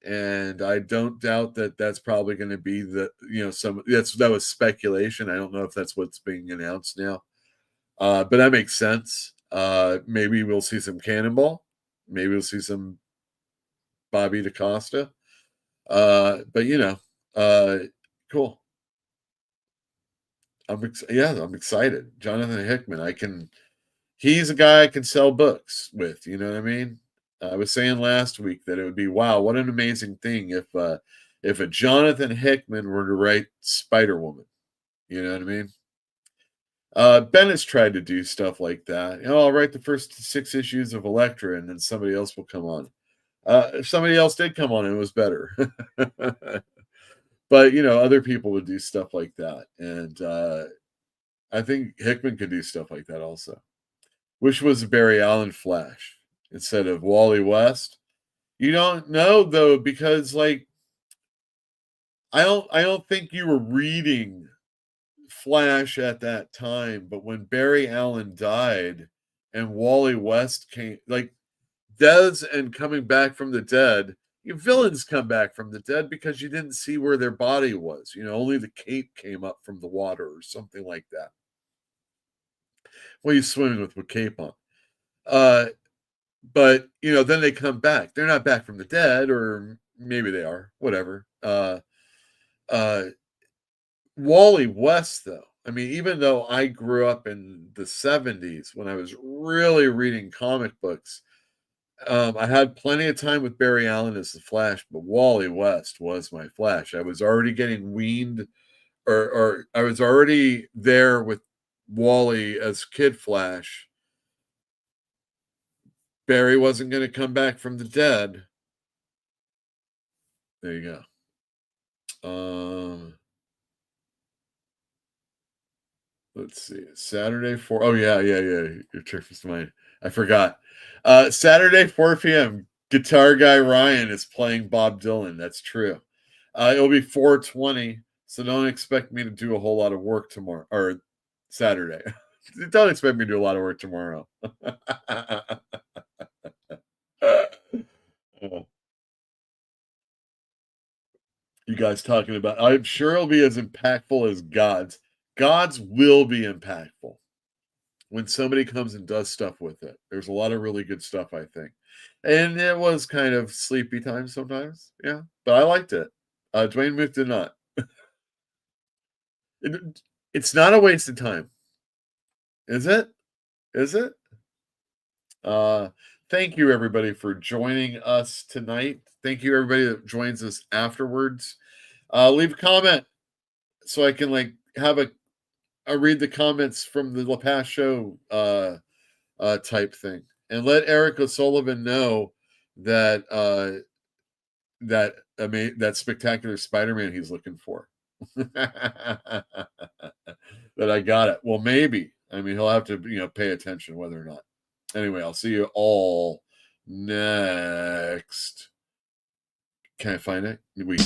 and I don't doubt that that's probably going to be the, that was speculation. I don't know if that's what's being announced now, but that makes sense. Maybe we'll see some Cannonball. Maybe we'll see some Bobby DaCosta. But cool. I'm excited. Jonathan Hickman. He's a guy I can sell books with. You know what I mean? I was saying last week that it would be, wow, what an amazing thing if a Jonathan Hickman were to write Spider-Woman. You know what I mean? Ben has tried to do stuff like that. I'll write the first 6 issues of Elektra, and then somebody else will come on. If somebody else did come on, it was better. But, other people would do stuff like that. And I think Hickman could do stuff like that also. Which was a Barry Allen Flash instead of Wally West. You don't know, though, because, I don't think you were reading Flash at that time. But when Barry Allen died and Wally West came, Dez and Coming Back from the Dead, your villains come back from the dead because you didn't see where their body was. Only the cape came up from the water or something like that. Well, he's swimming with cape on. But, then they come back. They're not back from the dead, or maybe they are, whatever. Wally West, though. I mean, even though I grew up in the 70s when I was really reading comic books, I had plenty of time with Barry Allen as the Flash, but Wally West was my Flash. I was already getting weaned, or I was already there with Wally as Kid Flash. Barry wasn't going to come back from the dead. There you go. Let's see. Saturday 4. Oh, yeah. Your trick is mine. I forgot. Saturday, 4 p.m. Guitar Guy Ryan is playing Bob Dylan. That's true. It'll be 4:20, so don't expect me to do a whole lot of work tomorrow, or Saturday. Don't expect me to do a lot of work tomorrow. You guys talking about, I'm sure it'll be as impactful as God's. God's will be impactful when somebody comes and does stuff with it. There's a lot of really good stuff, I think. And it was kind of sleepy time sometimes. Yeah, but I liked it. Dwayne Muth did not. It's not a waste of time. Is it? Thank you, everybody, for joining us tonight. Thank you, everybody that joins us afterwards. Leave a comment so I can have I read the comments from the past show type thing, and let Eric O'Sullivan know that that spectacular Spider-Man he's looking for. That I got it. Well, maybe. I mean, he'll have to pay attention whether or not. Anyway, I'll see you all next. Can I find it? Week.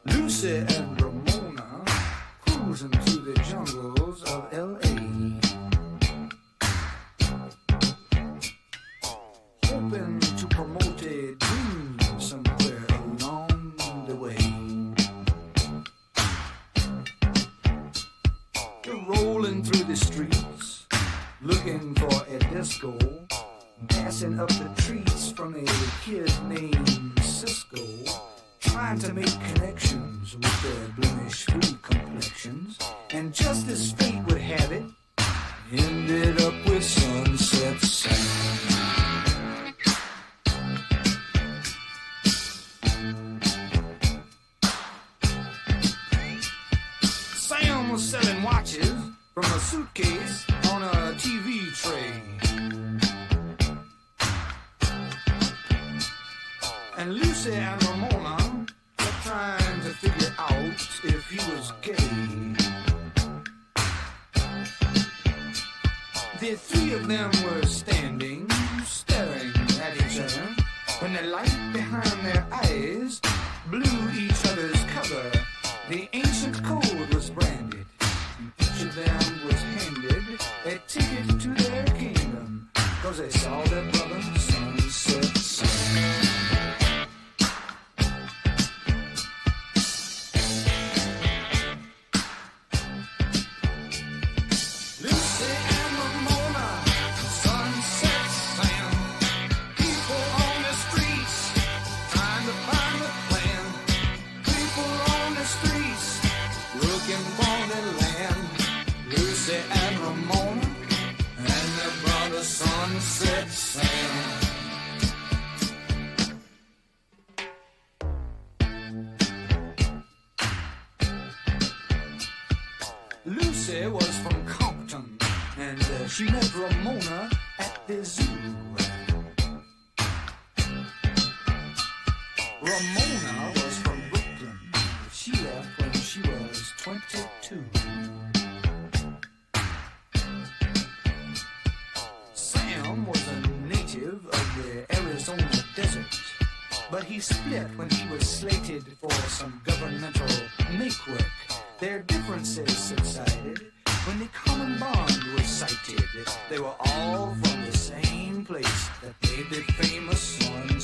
Lucy and Ramona cruising through the jungles of L.A. Hoping to promote a dream somewhere along the way. They're rolling through the streets, looking for a disco, passing up the trees from a kid named Cisco, trying to make connections with their blemish-free complexions, and just as fate would have it, ended up with Sunset Sam. Sam was selling watches from a suitcase on a TV tray. And Lucy and Ramona were trying to figure out if he was gay. three of them were standing, staring at each other, when the light behind their eyes blew each other's cover. The ancient code was branded, and each of them was handed a ticket to their kingdom, 'cause they saw their brother sunset sun. Sunset Sam. Lucy was from Compton, and she met Ramona at the zoo. Ramona was from Brooklyn. She left when she was 22. Sam was a native of the Arizona desert, but he split when he was slated for some governmental make-work. Their differences subsided when the common bond was sighted. They were all from the same place that made the famous sun